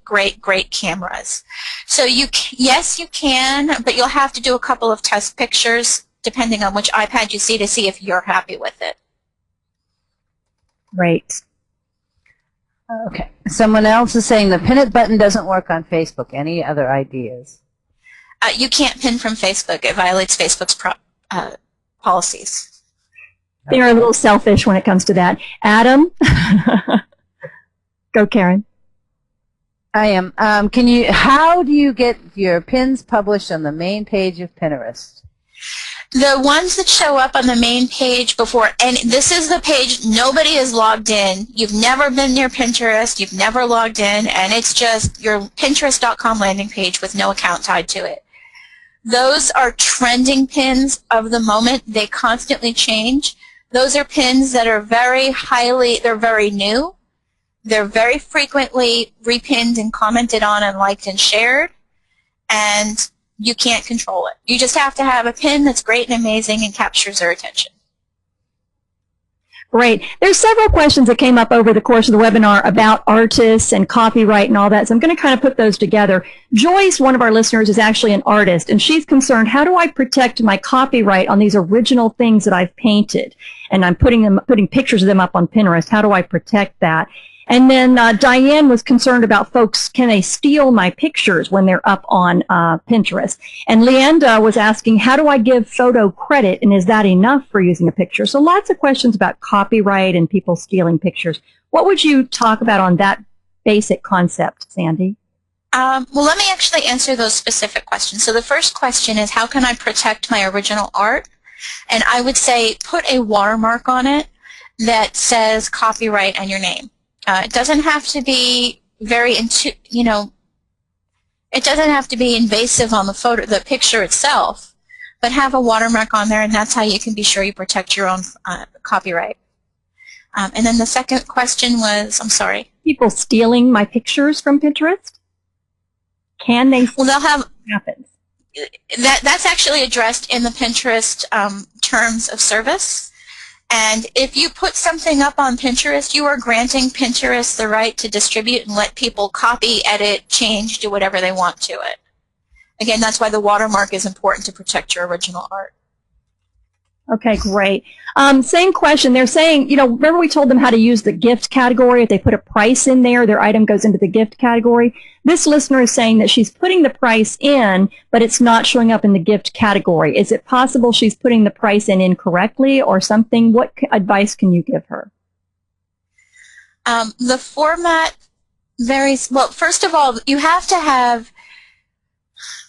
Speaker 2: cameras. So yes, you can, but you'll have to do a couple of test pictures depending on which iPad you see to see if you're happy with it.
Speaker 1: Great.
Speaker 3: Okay. Someone else is saying the pin it button doesn't work on Facebook. Any other ideas?
Speaker 2: You can't pin from Facebook. It violates Facebook's policies.
Speaker 1: They're a little selfish when it comes to that. Adam? Go, Karen.
Speaker 3: I am. How do you get your pins published on the main page of Pinterest?
Speaker 2: The ones that show up on the main page before, and this is the page nobody is logged in. You've never been near Pinterest. You've never logged in, and it's just your Pinterest.com landing page with no account tied to it. Those are trending pins of the moment. They constantly change. Those are pins that are they're very new. They're very frequently repinned and commented on and liked and shared, and you can't control it. You just have to have a pin that's great and amazing and captures their attention.
Speaker 1: Great. There's several questions that came up over the course of the webinar about artists and copyright and all that, so I'm going to kind of put those together. Joyce, one of our listeners, is actually an artist, and she's concerned, how do I protect my copyright on these original things that I've painted? And I'm putting pictures of them up on Pinterest. How do I protect that? And then Diane was concerned about folks, can they steal my pictures when they're up on Pinterest? And Leanda was asking, how do I give photo credit, and is that enough for using a picture? So lots of questions about copyright and people stealing pictures. What would you talk about on that basic concept, Sandy?
Speaker 2: Well, let me actually answer those specific questions. So the first question is, how can I protect my original art? And I would say put a watermark on it that says copyright and your name. It doesn't have to be it doesn't have to be invasive on the picture itself, but have a watermark on there, and that's how you can be sure you protect your own copyright. And then the second question was, I'm sorry.
Speaker 1: People stealing my pictures from Pinterest? Can they?
Speaker 2: Well, they'll have.
Speaker 1: Happens.
Speaker 2: That's actually addressed in the Pinterest terms of service. And if you put something up on Pinterest, you are granting Pinterest the right to distribute and let people copy, edit, change, do whatever they want to it. Again, that's why the watermark is important to protect your original art.
Speaker 1: Okay, great. Same question. They're saying, remember we told them how to use the gift category. If they put a price in there, their item goes into the gift category. This listener is saying that she's putting the price in, but it's not showing up in the gift category. Is it possible she's putting the price in incorrectly or something? What advice can you give her?
Speaker 2: The format varies. Well, first of all, you have to have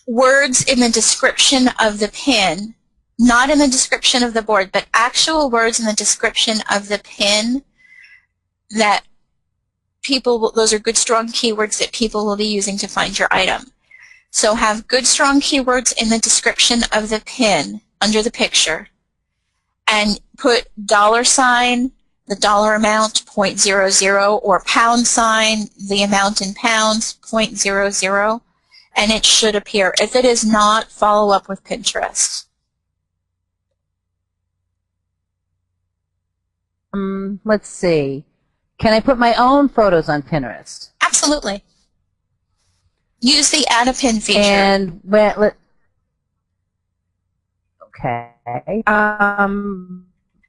Speaker 2: words in the description of the pin, not in the description of the board, but actual words in the description of the pin that those are good, strong keywords that people will be using to find your item. So have good, strong keywords in the description of the pin under the picture, and put $, the dollar amount, 0.00, or £, the amount in pounds, 0.00, and it should appear. If it is not, follow up with Pinterest.
Speaker 3: Let's see. Can I put my own photos on Pinterest?
Speaker 2: Absolutely. Use the Add a Pin feature.
Speaker 3: And okay.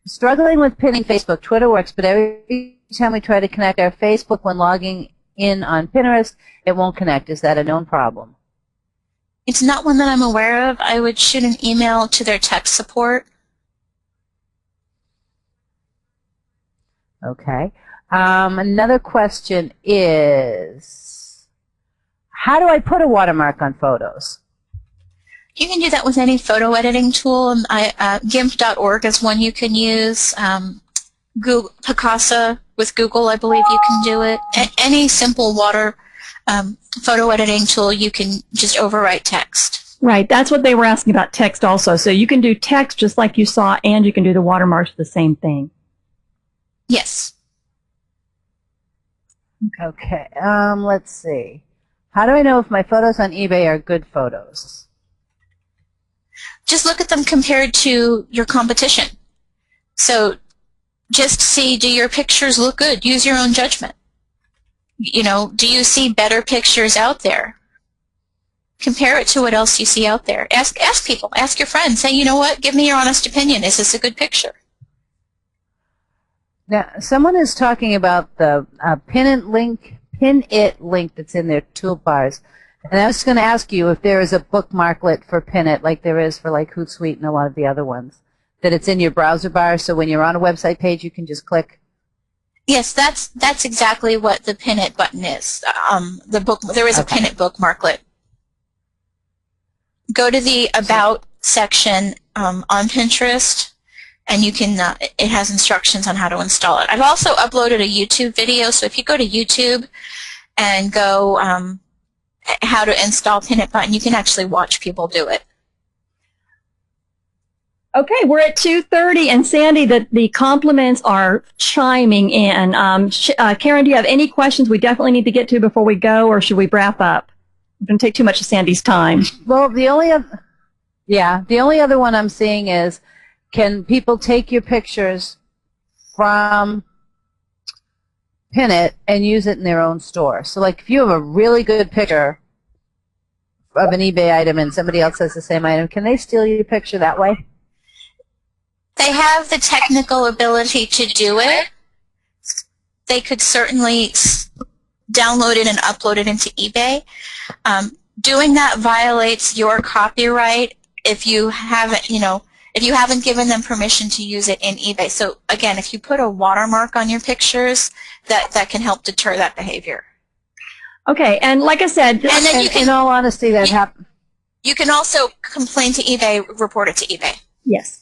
Speaker 3: Struggling with pinning Facebook. Twitter works, but every time we try to connect our Facebook when logging in on Pinterest, it won't connect. Is that a known problem?
Speaker 2: It's not one that I'm aware of. I would shoot an email to their tech support.
Speaker 3: Okay. Another question is, how do I put a watermark on photos?
Speaker 2: You can do that with any photo editing tool. GIMP.org is one you can use. Google, Picasa with Google, I believe you can do it. Any simple photo editing tool, you can just overwrite text.
Speaker 1: Right. That's what they were asking about text also. So you can do text just like you saw, and you can do the watermarks, the same thing.
Speaker 2: Yes.
Speaker 3: Okay. Let's see. How do I know if my photos on eBay are good photos?
Speaker 2: Just look at them compared to your competition. So just see, do your pictures look good? Use your own judgment. Do you see better pictures out there? Compare it to what else you see out there. Ask people. Ask your friends. Say, you know what? Give me your honest opinion. Is this a good picture?
Speaker 3: Now, someone is talking about the pin it link that's in their toolbars. And I was going to ask you if there is a bookmarklet for Pin It, like there is for like Hootsuite and a lot of the other ones, that it's in your browser bar, so when you're on a website page, you can just click.
Speaker 2: Yes, that's exactly what the pin it button is. The book, there is a pin it bookmarklet. Go to the About section on Pinterest, and you can. It has instructions on how to install it. I've also uploaded a YouTube video, so if you go to YouTube and go how to install pin it button, you can actually watch people do it.
Speaker 1: Okay, we're at 2:30, and Sandy, the compliments are chiming in. Karen, do you have any questions we definitely need to get to before we go, or should we wrap up? It doesn't take too much of Sandy's time.
Speaker 3: Well, the only other one I'm seeing is, can people take your pictures from Pin It and use it in their own store? So, like, if you have a really good picture of an eBay item and somebody else has the same item, can they steal your picture that way?
Speaker 2: They have the technical ability to do it. They could certainly download it and upload it into eBay. Doing that violates your copyright if you haven't, if you haven't given them permission to use it in eBay. So again, if you put a watermark on your pictures, that can help deter that behavior.
Speaker 1: Okay, and like I said,
Speaker 2: and then
Speaker 3: in all honesty, that happens.
Speaker 2: You can also complain to eBay, report it to eBay.
Speaker 1: Yes.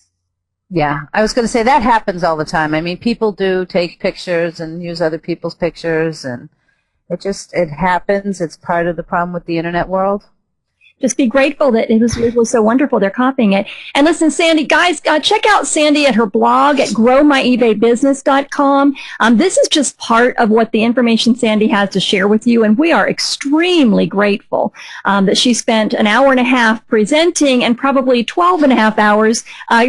Speaker 3: Yeah, I was going to say that happens all the time. I mean, people do take pictures and use other people's pictures, and it happens. It's part of the problem with the internet world.
Speaker 1: Just be grateful that it was so wonderful. They're copying it. And listen, Sandy, guys, check out Sandy at her blog at growmyebaybusiness.com. This is just part of what the information Sandy has to share with you, and we are extremely grateful that she spent an hour and a half presenting and probably 12 and a half hours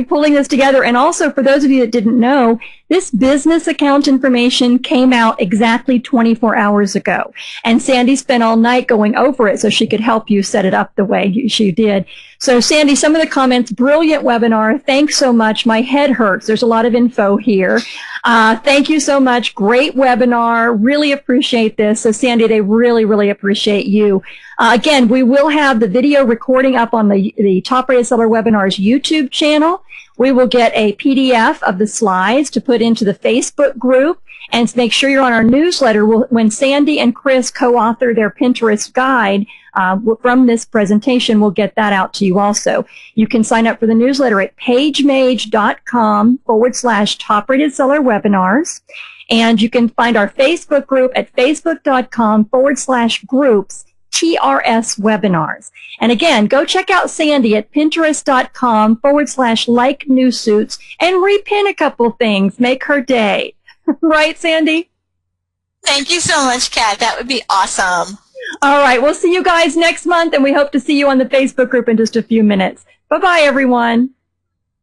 Speaker 1: pulling this together. And also, for those of you that didn't know, this business account information came out exactly 24 hours ago. And Sandy spent all night going over it so she could help you set it up the way she did. So Sandy, some of the comments, brilliant webinar. Thanks so much. My head hurts. There's a lot of info here. Thank you so much. Great webinar. Really appreciate this. So Sandy, they really, really appreciate you. Again, we will have the video recording up on the Top Rated Seller Webinars YouTube channel. We will get a PDF of the slides to put into the Facebook group, and make sure you're on our newsletter. When Sandy and Chris co-author their Pinterest guide from this presentation, we'll get that out to you also. You can sign up for the newsletter at pagemage.com/Top Rated Seller Webinars. And you can find our Facebook group at facebook.com/groups TRS webinars. And again, go check out Sandy at pinterest.com/like new suits and repin a couple things. Make her day. Right, Sandy?
Speaker 2: Thank you so much, Kat. That would be awesome.
Speaker 1: All right. We'll see you guys next month, and we hope to see you on the Facebook group in just a few minutes. Bye-bye, everyone.